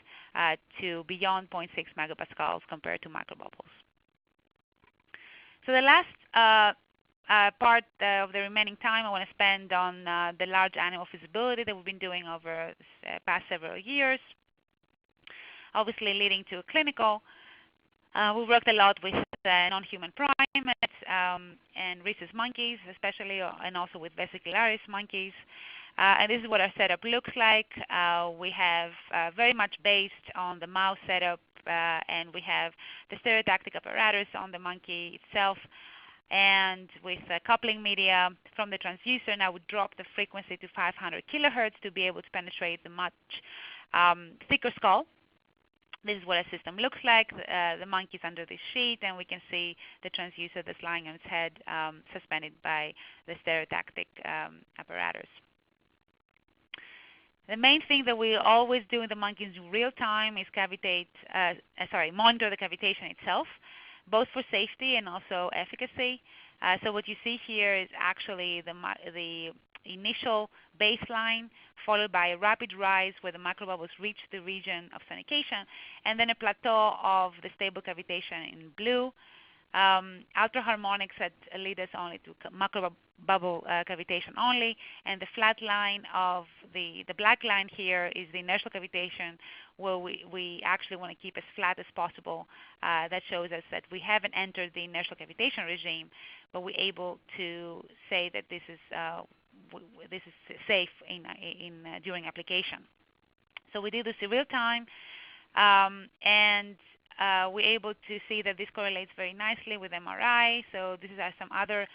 to beyond 0.6 megapascals compared to microbubbles. So the last part of the remaining time I want to spend on the large animal feasibility that we've been doing over the past several years, obviously leading to a clinical. We worked a lot with non-human primates and rhesus monkeys, especially, and also with vesicularis monkeys. And this is what our setup looks like. We have very much based on the mouse setup, and we have the stereotactic apparatus on the monkey itself. And with coupling media from the transducer, now we drop the frequency to 500 kilohertz to be able to penetrate the much thicker skull. This is what a system looks like. The monkey is under this sheet, and we can see the transducer that's lying on its head, suspended by the stereotactic apparatus. The main thing that we always do in the monkeys in real time is monitor the cavitation itself, both for safety and also efficacy. So what you see here is actually the initial baseline, followed by a rapid rise where the microbubbles reach the region of sonication, and then a plateau of the stable cavitation in blue. Ultraharmonics that lead us only to macrobubble cavitation only, and the flat line of the black line here is the inertial cavitation, where we actually want to keep as flat as possible. That shows us that we haven't entered the inertial cavitation regime, but we're able to say that this is safe during application. So we do this in real time, and we're able to see that this correlates very nicely with MRI. So these are some other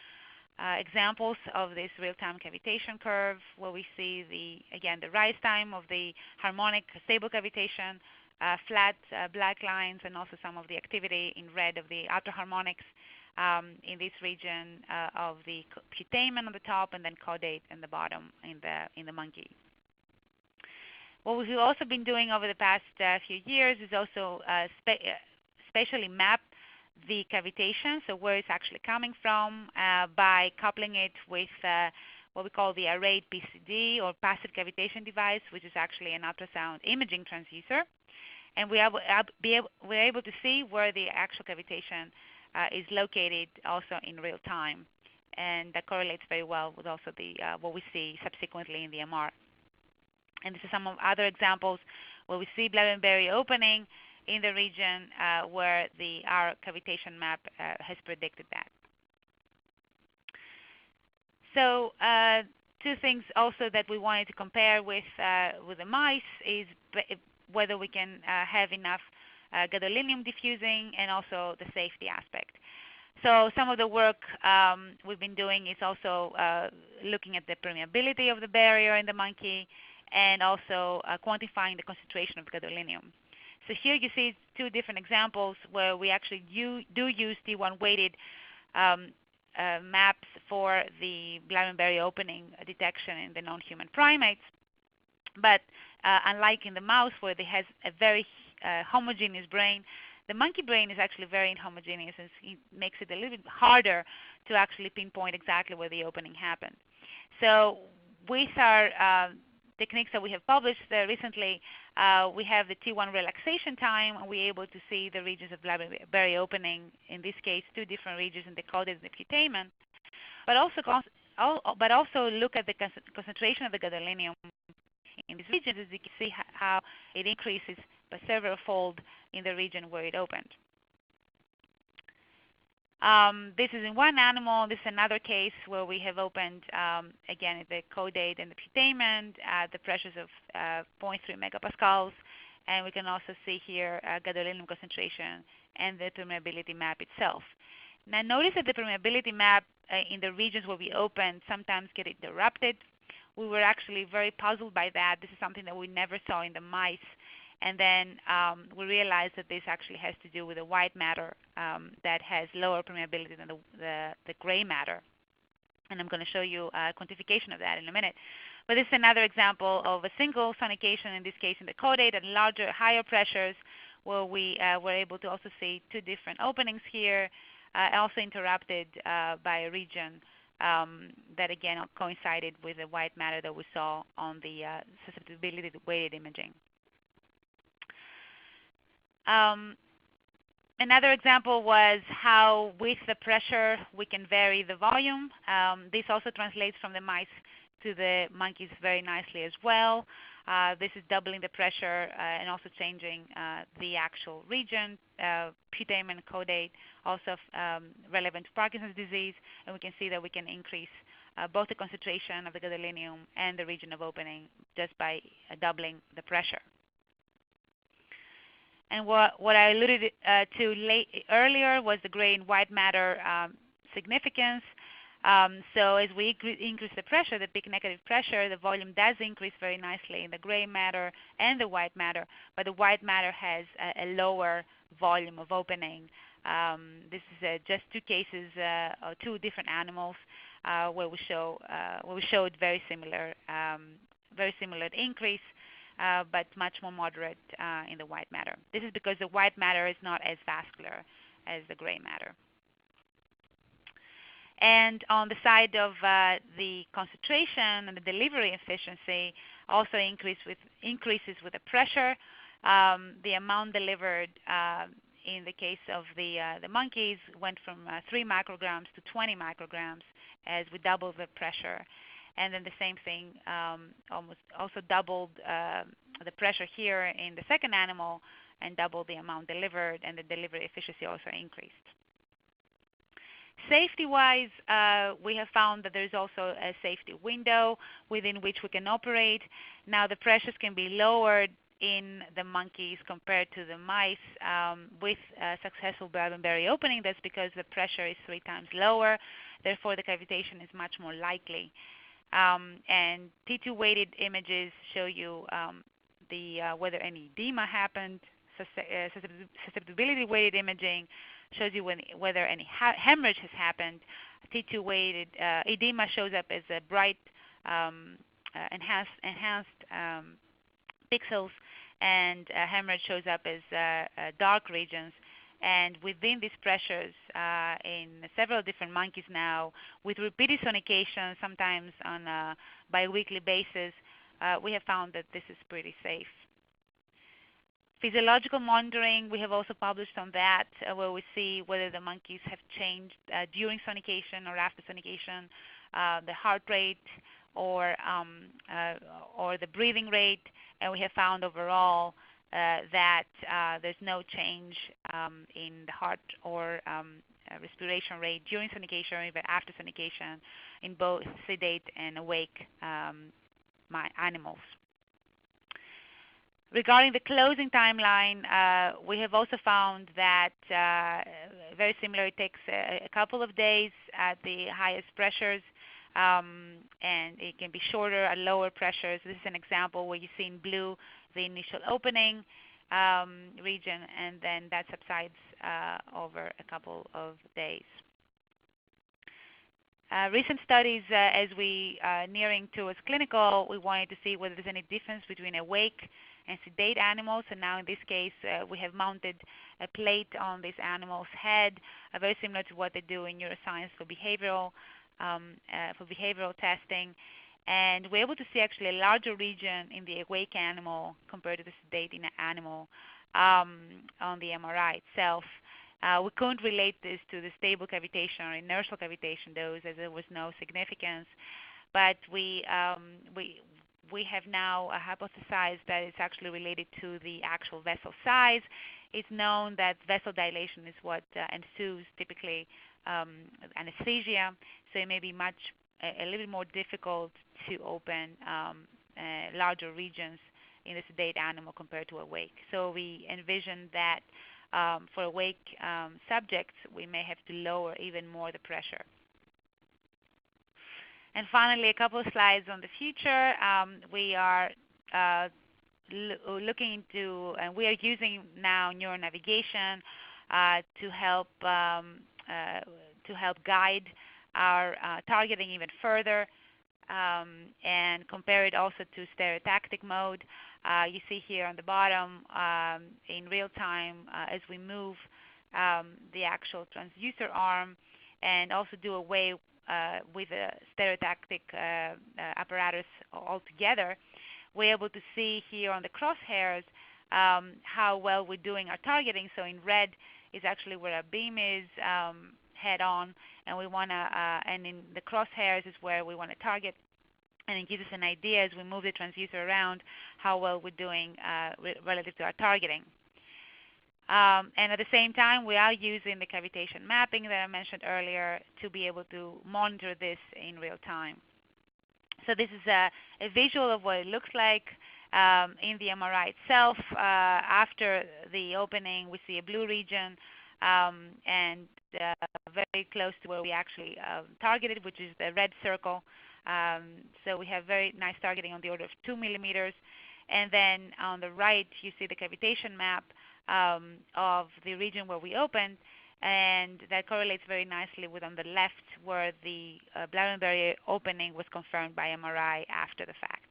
examples of this real-time cavitation curve, where we see the rise time of the harmonic stable cavitation, flat black lines, and also some of the activity in red of the ultraharmonics in this region of the putamen on the top, and then caudate in the bottom in the monkey. What we've also been doing over the past few years is also spatially map the cavitation, so where it's actually coming from, by coupling it with what we call the arrayed PCD, or passive cavitation device, which is actually an ultrasound imaging transducer. And we're able to see where the actual cavitation is located also in real time. And that correlates very well with also what we see subsequently in the MR. And this is some of other examples where we see blood-brain barrier opening in the region where our cavitation map has predicted that. So two things also that we wanted to compare with the mice is whether we can have enough gadolinium diffusing, and also the safety aspect. So some of the work we've been doing is also looking at the permeability of the barrier in the monkey, and also quantifying the concentration of gadolinium. So here you see two different examples where we actually do use T1 weighted maps for the blood-brain barrier opening detection in the non-human primates. But unlike in the mouse, where it has a very homogeneous brain, the monkey brain is actually very inhomogeneous, and it makes it a little bit harder to actually pinpoint exactly where the opening happened. So with our techniques that we have published recently, we have the T1 relaxation time, and we're able to see the regions of blood-brain barrier opening, in this case two different regions in the caudate and the putamen, but also look at the concentration of the gadolinium in these regions, as you can see how it increases by several fold in the region where it opened. This is in one animal. This is another case where we have opened, again, the caudate and the putamen at the pressures of 0.3 megapascals. And we can also see here gadolinium concentration and the permeability map itself. Now notice that the permeability map in the regions where we opened sometimes get interrupted. We were actually very puzzled by that. This is something that we never saw in the mice. And then we realized that this actually has to do with the white matter that has lower permeability than the gray matter. And I'm going to show you a quantification of that in a minute. But this is another example of a single sonication, in this case in the caudate, at larger, higher pressures, where we were able to also see two different openings here, also interrupted by a region that again coincided with the white matter that we saw on the susceptibility to weighted imaging. Another example was how with the pressure we can vary the volume. This also translates from the mice to the monkeys very nicely as well. This is doubling the pressure and also changing the actual region, putamen, caudate, also relevant to Parkinson's disease. And we can see that we can increase both the concentration of the gadolinium and the region of opening just by doubling the pressure. And what I alluded to earlier was the gray and white matter significance. So as we increase the pressure, the peak negative pressure, the volume does increase very nicely in the gray matter and the white matter, but the white matter has a lower volume of opening. This is just two cases, or two different animals where we showed very similar increase, but much more moderate in the white matter. This is because the white matter is not as vascular as the gray matter. And on the side of the concentration and the delivery efficiency also increases with the pressure. The amount delivered in the case of the monkeys went from 3 micrograms to 20 micrograms as we doubled the pressure. And then the same thing almost also doubled the pressure here in the second animal and doubled the amount delivered, and the delivery efficiency also increased. Safety-wise, we have found that there is also a safety window within which we can operate. Now the pressures can be lowered in the monkeys compared to the mice with successful blood-brain barrier opening. That's because the pressure is 3 times lower. Therefore, the cavitation is much more likely. And T2 weighted images show you whether any edema happened. Susceptibility weighted imaging shows you whether any hemorrhage has happened. T2 weighted edema shows up as a bright enhanced pixels, and hemorrhage shows up as dark regions. And within these pressures, in several different monkeys now, with repeated sonication, sometimes on a biweekly basis, we have found that this is pretty safe. Physiological monitoring, we have also published on that, where we see whether the monkeys have changed during sonication or after sonication, the heart rate or the breathing rate, and we have found overall that there's no change in the heart or respiration rate during sonication or even after sonication in both sedate and awake animals. Regarding the closing timeline, we have also found that very similar, it takes a couple of days at the highest pressures, and it can be shorter at lower pressures. This is an example where you see in blue the initial opening region, and then that subsides over a couple of days. Recent studies, as we are nearing towards clinical, we wanted to see whether there's any difference between awake and sedate animals. And now in this case, we have mounted a plate on this animal's head, very similar to what they do in neuroscience for behavioral testing. And we're able to see actually a larger region in the awake animal compared to the sedate animal on the MRI itself. We couldn't relate this to the stable cavitation or inertial cavitation dose, as there was no significance. But we have now hypothesized that it's actually related to the actual vessel size. It's known that vessel dilation is what ensues typically anesthesia, so it may be a little bit more difficult to open larger regions in the sedate animal compared to awake. So we envision that for awake subjects, we may have to lower even more the pressure. And finally, a couple of slides on the future. We are looking into, and we are using now neuronavigation to help guide our targeting even further, and compare it also to stereotactic mode. You see here on the bottom in real time as we move the actual transducer arm and also do away with the stereotactic apparatus altogether, we're able to see here on the crosshairs how well we're doing our targeting. So in red is actually where our beam is head on, and we want to, and in the crosshairs is where we want to target, and it gives us an idea as we move the transducer around how well we're doing relative to our targeting. And at the same time, we are using the cavitation mapping that I mentioned earlier to be able to monitor this in real time. So this is a visual of what it looks like in the MRI itself. After the opening, we see a blue region and very close to where we actually targeted, which is the red circle. So we have very nice targeting on the order of 2 millimeters. And then on the right, you see the cavitation map of the region where we opened, and that correlates very nicely with on the left where the blood-brain barrier opening was confirmed by MRI after the fact.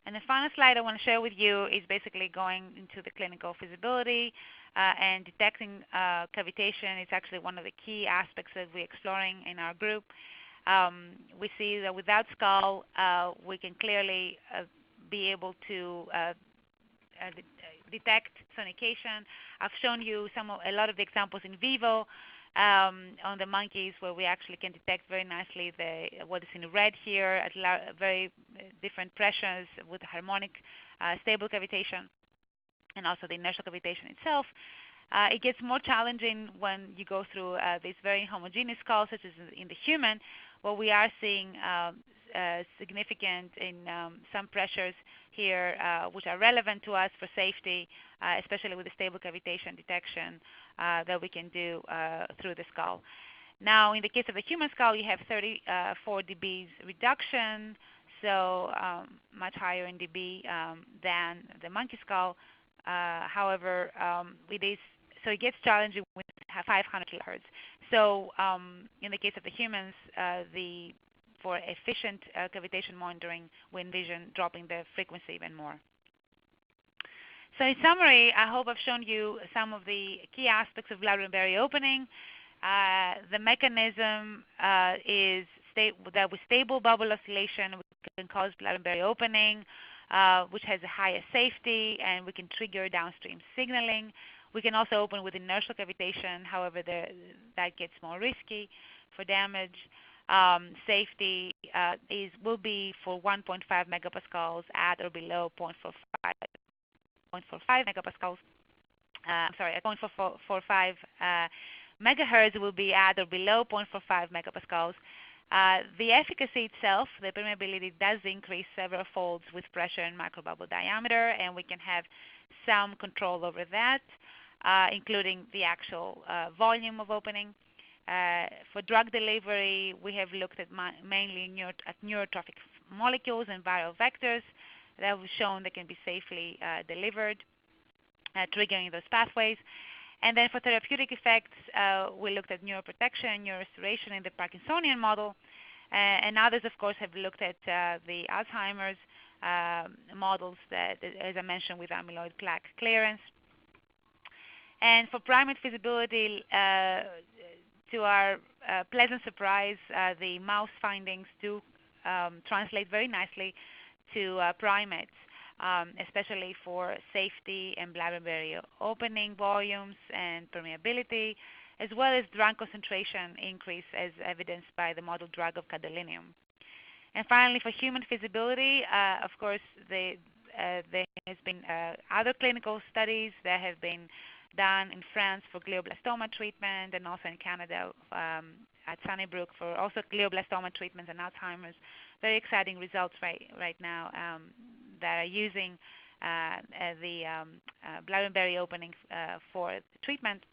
And the final slide I want to share with you is basically going into the clinical feasibility. and detecting cavitation is actually one of the key aspects that we're exploring in our group. We see that without skull, we can clearly be able to detect sonication. I've shown you a lot of the examples in vivo on the monkeys, where we actually can detect very nicely what is in red here at very different pressures with harmonic stable cavitation, and also the inertial cavitation itself. It gets more challenging when you go through these very homogeneous skulls, such as in the human, where we are seeing significant in some pressures here, which are relevant to us for safety, especially with the stable cavitation detection that we can do through the skull. Now, in the case of the human skull, you have 34 dBs reduction, so much higher in dB than the monkey skull. However, it gets challenging with 500 kilohertz. So in the case of the humans, for efficient cavitation monitoring, we envision dropping the frequency even more. So in summary, I hope I've shown you some of the key aspects of blood-brain barrier opening. The mechanism is that with stable bubble oscillation, we can cause blood-brain barrier opening, which has a higher safety, and we can trigger downstream signaling. We can also open with inertial cavitation. However, that gets more risky for damage. Safety will be for 1.5 megapascals at or below 0.45 megapascals. At 0.45 megahertz will be at or below 0.45 megapascals. The efficacy itself, the permeability, does increase several folds with pressure and microbubble diameter, and we can have some control over that, including the actual volume of opening. For drug delivery, we have looked at mainly at neurotrophic molecules and viral vectors that have shown they can be safely delivered, triggering those pathways. And then for therapeutic effects, we looked at neuroprotection, neurorestoration in the Parkinsonian model, and others, of course, have looked at the Alzheimer's models that, as I mentioned, with amyloid plaque clearance. And for primate feasibility, to our pleasant surprise, the mouse findings do translate very nicely to primates, especially for safety and blood-brain barrier opening volumes and permeability, as well as drug concentration increase as evidenced by the model drug of gadolinium. And finally, for human feasibility, of course, there has been other clinical studies that have been done in France for glioblastoma treatment, and also in Canada at Sunnybrook for also glioblastoma treatments and Alzheimer's. Very exciting results right now that are using the blood-brain barrier opening for treatment.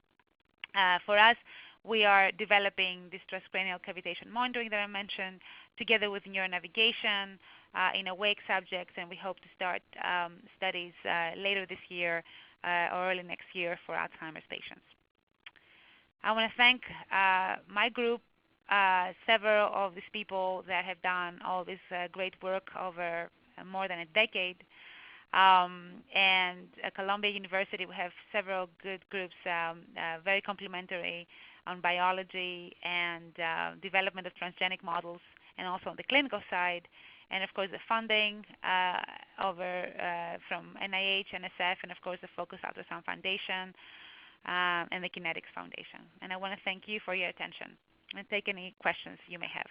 For us, we are developing this transcranial cavitation monitoring that I mentioned, together with neuronavigation in awake subjects, and we hope to start studies later this year or early next year for Alzheimer's patients. I want to thank my group, several of these people that have done all this great work over more than a decade. And at Columbia University, we have several good groups, very complementary on biology and development of transgenic models, and also on the clinical side. And of course, the funding from NIH, NSF, and of course the Focus Ultrasound Foundation and the Kinetics Foundation. And I want to thank you for your attention and take any questions you may have.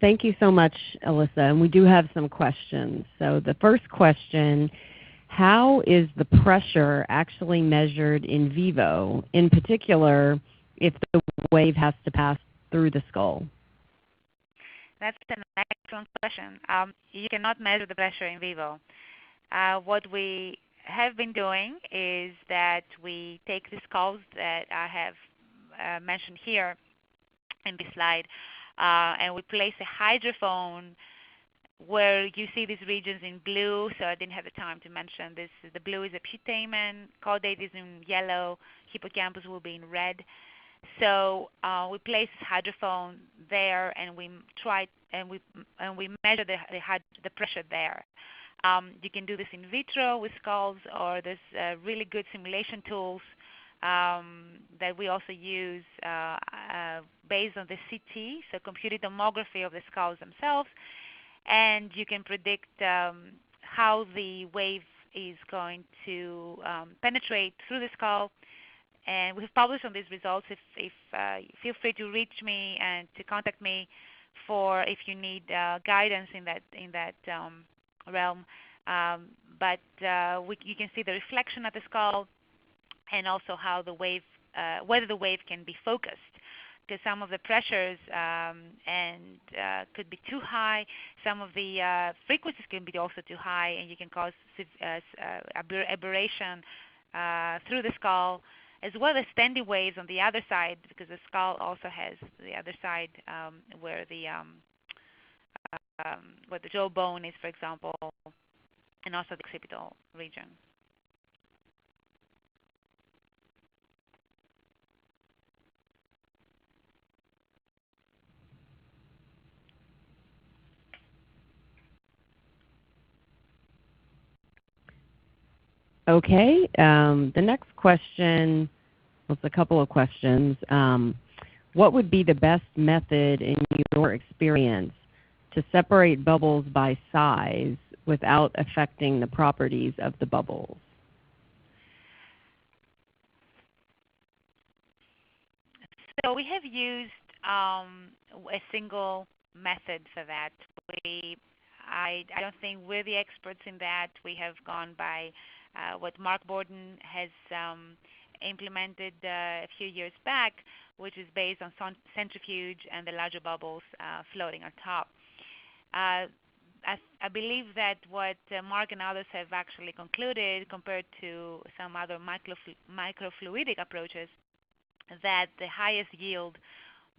Thank you so much, Elisa. And we do have some questions. So the first question, how is the pressure actually measured in vivo, in particular if the wave has to pass through the skull? That's an excellent question. You cannot measure the pressure in vivo. What we have been doing is that we take the skulls that I have mentioned here in this slide, and we place a hydrophone where you see these regions in blue, so I didn't have the time to mention this. The blue is a putamen, caudate is in yellow, hippocampus will be in red. So we place hydrophone there, and we measure the pressure there. You can do this in vitro with skulls, or there's really good simulation tools that we also use based on the CT, so computed tomography of the skulls themselves, and you can predict how the wave is going to penetrate through the skull. And we have published on these results. Feel free to reach me and to contact me for if you need guidance in that realm. But you can see the reflection of the skull, and also how the wave, whether the wave can be focused, because some of the pressures could be too high. Some of the frequencies can be also too high, and you can cause aberration through the skull, as well as standing waves on the other side, because the skull also has the other side where the jawbone is, for example, and also the occipital region. Okay, the next question, well, it's a couple of questions. What would be the best method in your experience to separate bubbles by size without affecting the properties of the bubbles? So we have used a single method for that. I don't think we're the experts in that. We have gone by what Mark Borden has implemented a few years back, which is based on centrifuge and the larger bubbles floating on top. I believe that what Mark and others have actually concluded, compared to some other microfluidic approaches, that the highest yield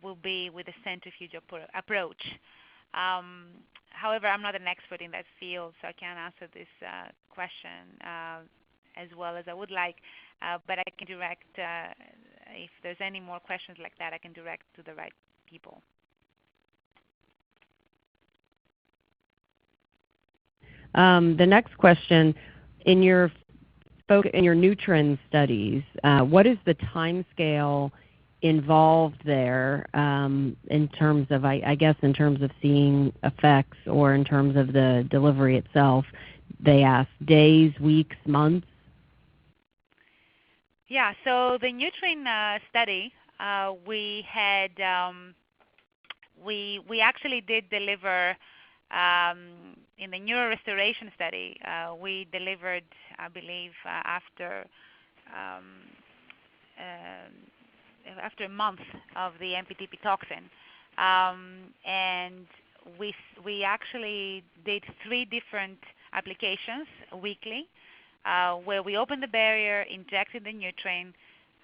will be with the centrifuge approach. However, I'm not an expert in that field, so I can't answer this question as well as I would like, but I can direct, if there's any more questions like that, I can direct to the right people. The next question, in your neutron studies, what is the time scale involved there in terms of, I guess, in terms of seeing effects, or in terms of the delivery itself? They asked days, weeks, months? Yeah, so the neutron study, we had, we actually did deliver in the neurorestoration study, we delivered, I believe, after a month of the MPTP toxin, and we actually did 3 different applications weekly, where we opened the barrier, injected the neutron,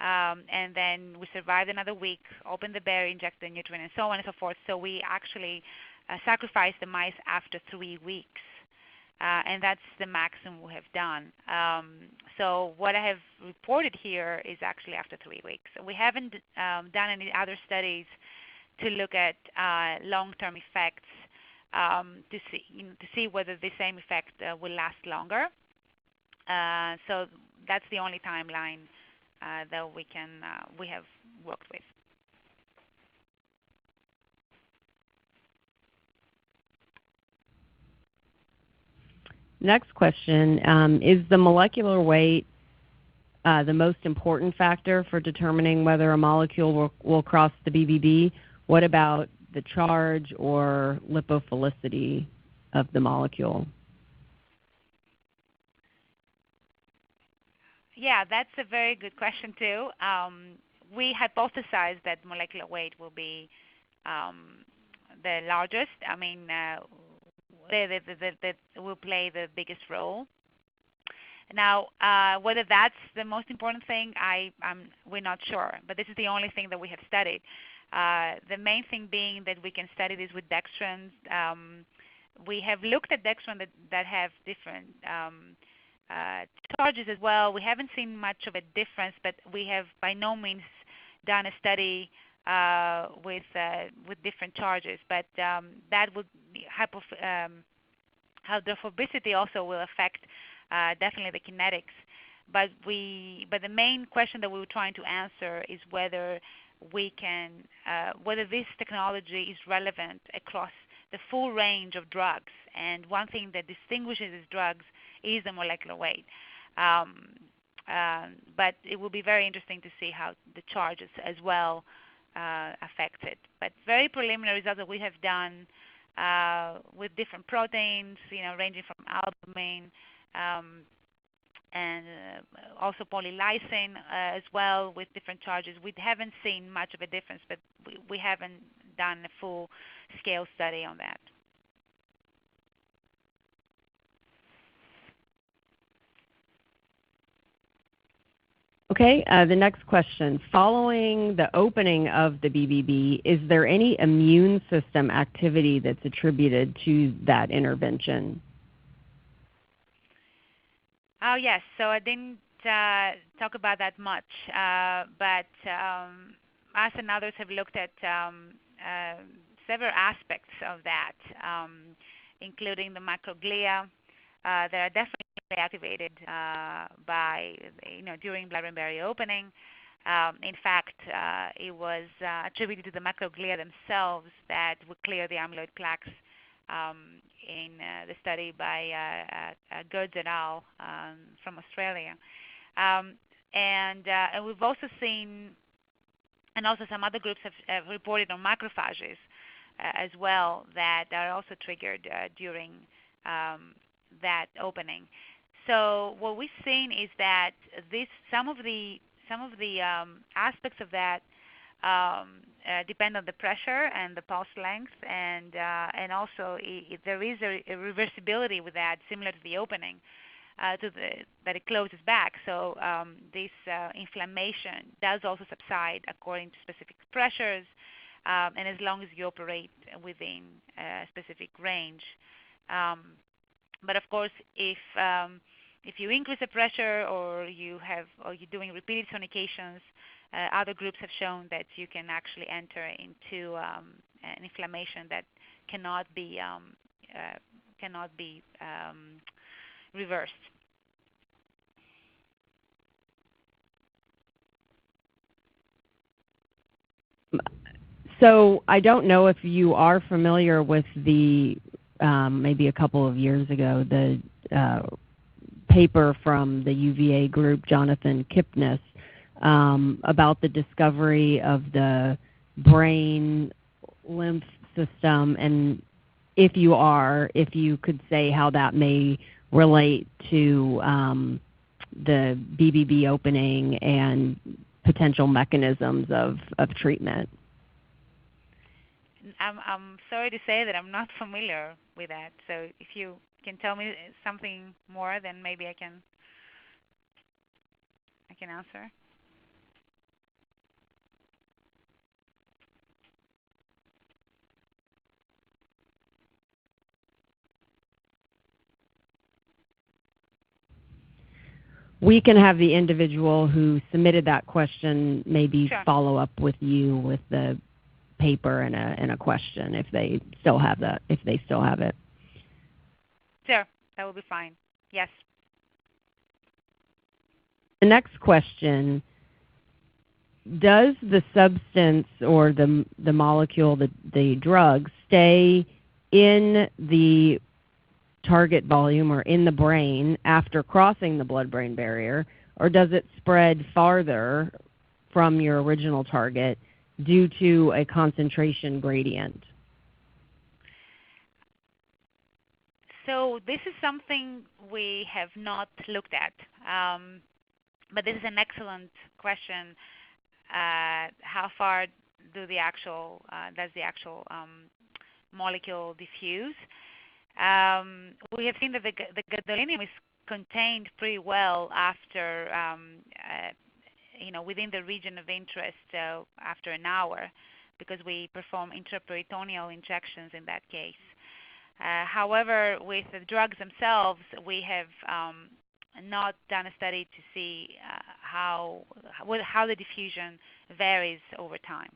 and then we survived another week, opened the barrier, injected the neutron, and so on and so forth. So we actually sacrificed the mice after 3 weeks. And that's the maximum we have done. So what I have reported here is actually after 3 weeks. We haven't done any other studies to look at long-term effects to see whether the same effect will last longer. So that's the only timeline that we have worked with. Next question, is the molecular weight the most important factor for determining whether a molecule will cross the BBB? What about the charge or lipophilicity of the molecule? Yeah, that's a very good question too. We hypothesized that molecular weight will be the largest. I mean, that will play the biggest role. Now, whether that's the most important thing, we're not sure. But this is the only thing that we have studied. The main thing being that we can study this with dextrans. We have looked at dextrans that have different charges as well. We haven't seen much of a difference, but we have by no means done a study with different charges, but that would hydrophobicity also will affect definitely the kinetics. But the main question that we were trying to answer is whether we can whether this technology is relevant across the full range of drugs. And one thing that distinguishes these drugs is the molecular weight. But it will be very interesting to see how the charges as well affect it. But very preliminary results that we have done with different proteins, ranging from albumin and also polylysine as well with different charges. We haven't seen much of a difference, but we haven't done a full-scale study on that. Okay, the next question. Following the opening of the BBB, is there any immune system activity that's attributed to that intervention? Oh, yes. So I didn't talk about that much, but us and others have looked at several aspects of that, including the microglia that are definitely activated during blood-brain barrier opening. In fact, it was attributed to the microglia themselves that would clear the amyloid plaques in the study by Gertz et al. From Australia. And we've also seen, and also some other groups have reported on macrophages as well that are also triggered during that opening. So what we've seen is that some of the aspects of that depend on the pressure and the pulse length, and also there is a reversibility with that, similar to the opening, that it closes back. So this inflammation does also subside according to specific pressures, and as long as you operate within a specific range. But of course, if you increase the pressure or you're doing repeated sonications, other groups have shown that you can actually enter into an inflammation that cannot be reversed. So I don't know if you are familiar with the maybe a couple of years ago, the paper from the UVA group, Jonathan Kipnis, about the discovery of the brain lymph system, and if you could say how that may relate to the BBB opening and potential mechanisms of treatment. I'm sorry to say that I'm not familiar with that. So if you can tell me something more, then maybe I can answer. We can have the individual who submitted that question maybe follow up with you with the paper and a question if they still have that, if they still have it. Sure, that will be fine. Yes. The next question: does the substance or the molecule, the drug, stay in the target volume or in the brain after crossing the blood-brain barrier, or does it spread farther from your original target due to a concentration gradient? So this is something we have not looked at, but this is an excellent question. How far does the actual molecule diffuse? We have seen that the gadolinium is contained pretty well after, within the region of interest after an hour, because we perform intraperitoneal injections in that case. However, with the drugs themselves, we have not done a study to see how the diffusion varies over time.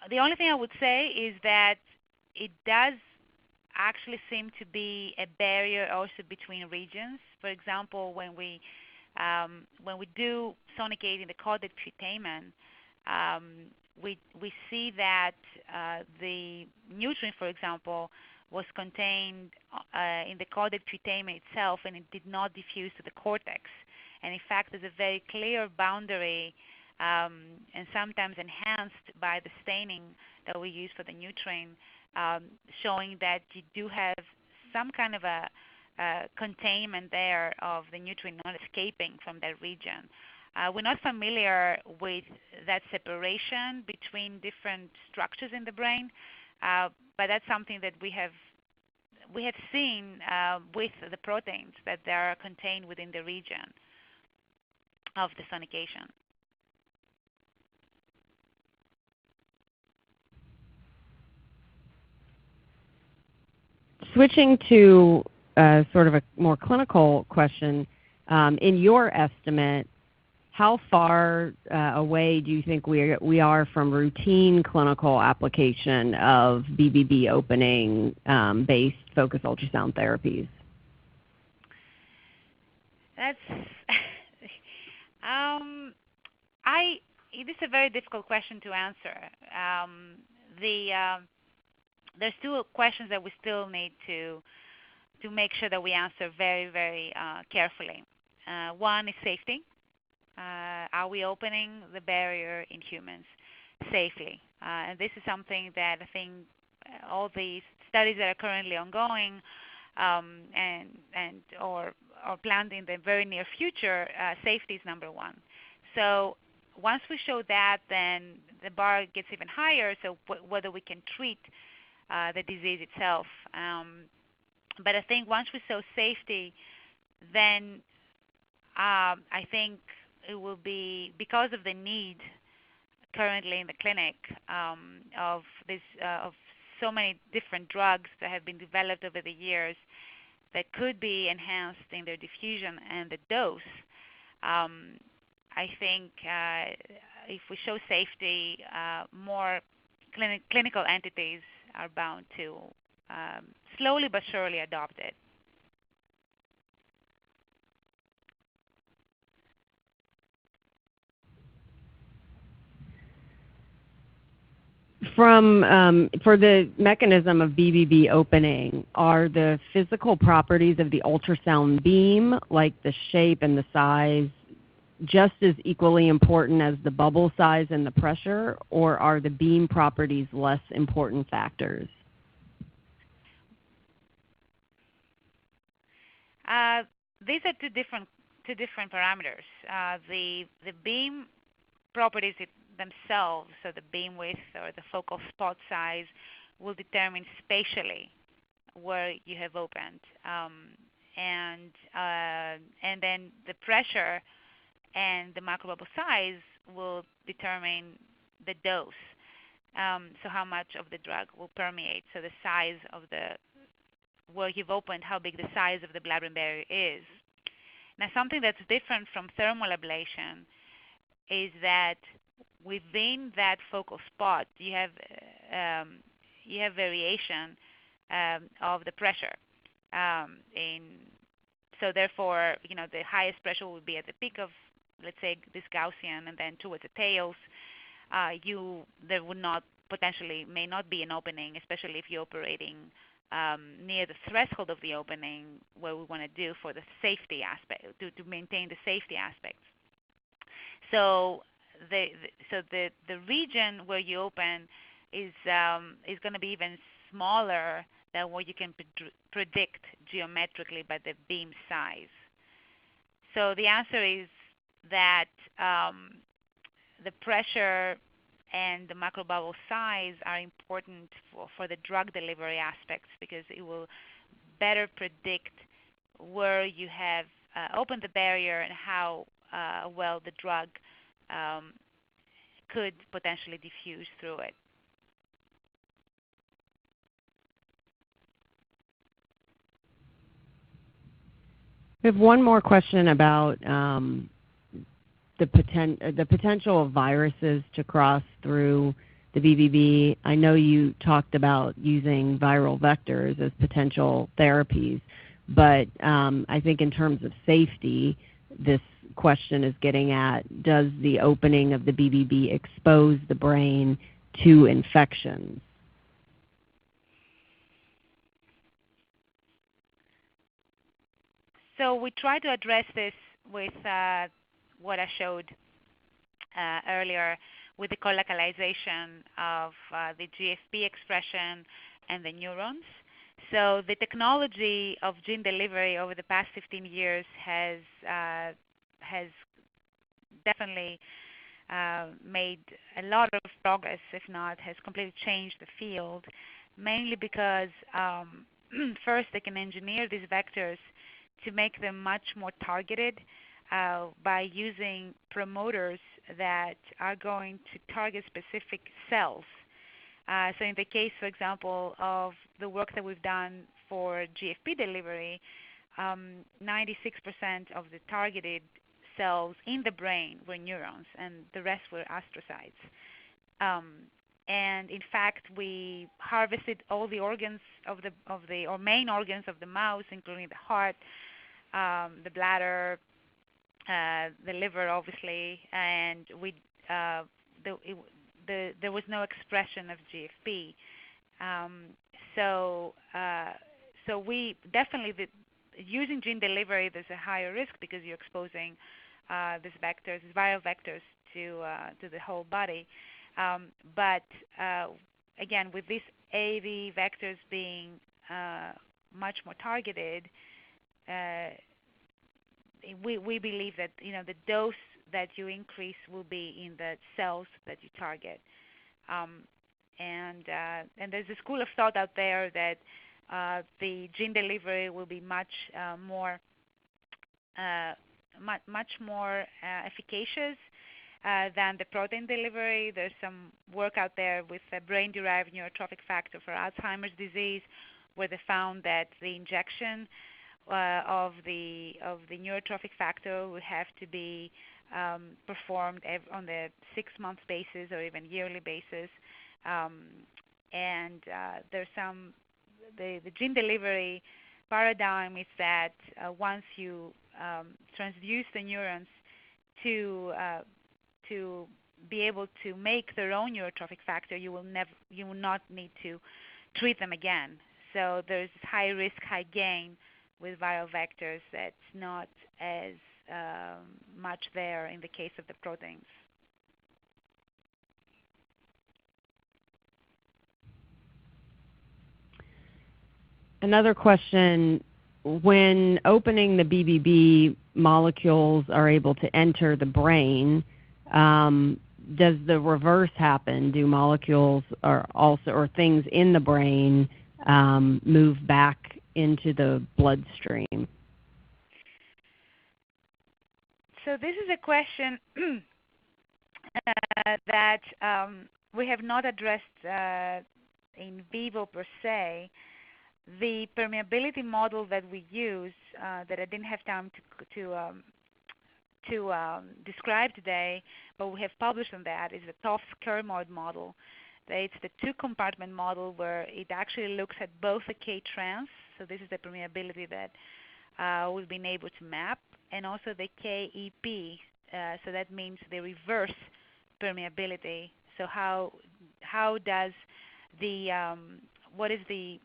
The only thing I would say is that it does actually seem to be a barrier also between regions. For example, when we do sonic aid in the caudate putamen, we see that the nutrient, for example, was contained in the caudate putamen itself, and it did not diffuse to the cortex. And in fact, there's a very clear boundary, and sometimes enhanced by the staining that we use for the nutrient, showing that you do have some kind of a containment there of the nutrient not escaping from that region. We're not familiar with that separation between different structures in the brain, but that's something that we have seen with the proteins, that they are contained within the region of the sonication. Switching to sort of a more clinical question, in your estimate, how far away do you think we are from routine clinical application of BBB opening based focused ultrasound therapies? That's it is a very difficult question to answer. There's two questions that we still need to make sure that we answer very, very carefully. One is safety. Are we opening the barrier in humans safely? And this is something that I think all these studies that are currently ongoing or planned in the very near future, safety is number one. So once we show that, then the bar gets even higher, so whether we can treat the disease itself. But I think once we show safety, then I think it will be, because of the need currently in the clinic of so many different drugs that have been developed over the years that could be enhanced in their diffusion and the dose. I think if we show safety, more clinical entities are bound to slowly but surely adopt it. For the mechanism of BBB opening, are the physical properties of the ultrasound beam, like the shape and the size, just as equally important as the bubble size and the pressure, or are the beam properties less important factors? These are two different parameters. The beam properties themselves, so the beam width or the focal spot size, will determine spatially where you have opened, and then the pressure and the microbubble size will determine the dose. So how much of the drug will permeate. So the size of where you've opened, how big the size of the blood-brain barrier is. Now, something that's different from thermal ablation is that within that focal spot, you have variation of the pressure. So therefore, the highest pressure will be at the peak of, let's say, this Gaussian, and then towards the tails, there would not may not be an opening, especially if you're operating near the threshold of the opening, where we want to do for the safety aspect, to maintain the safety aspects. So the region where you open is going to be even smaller than what you can predict geometrically by the beam size. So the answer is that the pressure and the microbubble size are important for the drug delivery aspects, because it will better predict where you have opened the barrier and how well the drug could potentially diffuse through it. We have one more question about the potential of viruses to cross through the BBB. I know you talked about using viral vectors as potential therapies, but I think in terms of safety, this question is getting at, does the opening of the BBB expose the brain to infections? So we try to address this with what I showed earlier with the colocalization of the GFP expression and the neurons. So the technology of gene delivery over the past 15 years has definitely made a lot of progress, if not has completely changed the field, mainly because first they can engineer these vectors to make them much more targeted by using promoters that are going to target specific cells. So in the case, for example, of the work that we've done for GFP delivery, 96% of the targeted cells in the brain were neurons, and the rest were astrocytes. And in fact, we harvested all the organs of the main organs of the mouse, including the heart, the bladder, the liver, obviously, and there was no expression of GFP. So we definitely, using gene delivery, there's a higher risk because you're exposing these vectors, these viral vectors, to the whole body. But again, with these AAV vectors being much more targeted, we believe that the dose that you increase will be in the cells that you target. And there's a school of thought out there that the gene delivery will be much more efficacious than the protein delivery. There's some work out there with a brain-derived neurotrophic factor for Alzheimer's disease, where they found that the injection of the neurotrophic factor would have to be performed on the 6-month basis or even yearly basis. And there's the gene delivery paradigm is that once you transduce the neurons to be able to make their own neurotrophic factor, you will not need to treat them again. So there's high risk, high gain with viral vectors that's not as much there in the case of the proteins. Another question, when opening the BBB, molecules are able to enter the brain, does the reverse happen? Do molecules or things in the brain move back into the bloodstream? So this is a question that we have not addressed in vivo per se. The permeability model that we use, that I didn't have time to describe today, but we have published on that, is the Topf-Kermode model. It's the 2-compartment model where it actually looks at both the K-trans, so this is the permeability that we've been able to map, and also the K.λ.π, so that means the reverse permeability. So how does what is the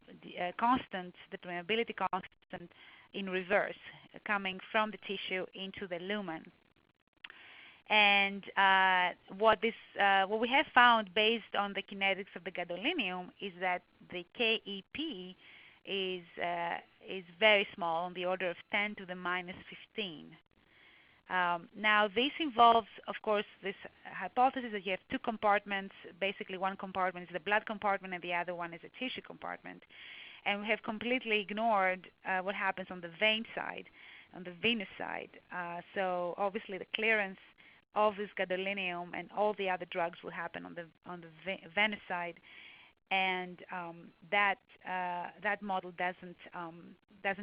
constant, the permeability constant in reverse, coming from the tissue into the lumen? And what we have found based on the kinetics of the gadolinium is that the K.λ.π is very small, on the order of 10 to the minus 15. Now, this involves, of course, this hypothesis that you have 2 compartments. Basically, one compartment is the blood compartment and the other one is a tissue compartment. And we have completely ignored what happens on the vein side, on the venous side. So obviously the clearance of this gadolinium and all the other drugs will happen on the venous side. And that model doesn't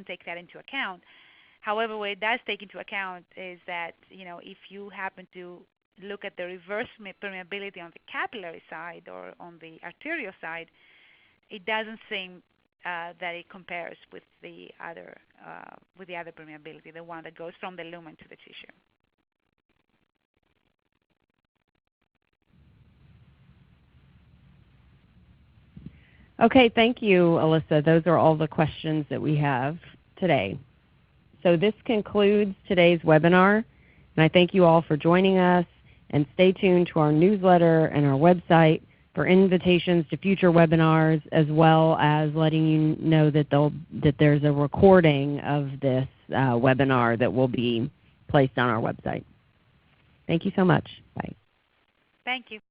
take that into account. However, what it does take into account is that, if you happen to look at the reverse permeability on the capillary side or on the arterial side, it doesn't seem that it compares with the other permeability, the one that goes from the lumen to the tissue. Okay, thank you, Elisa. Those are all the questions that we have today. So this concludes today's webinar, and I thank you all for joining us, and stay tuned to our newsletter and our website for invitations to future webinars, as well as letting you know that there's a recording of this webinar that will be placed on our website. Thank you so much. Bye. Thank you.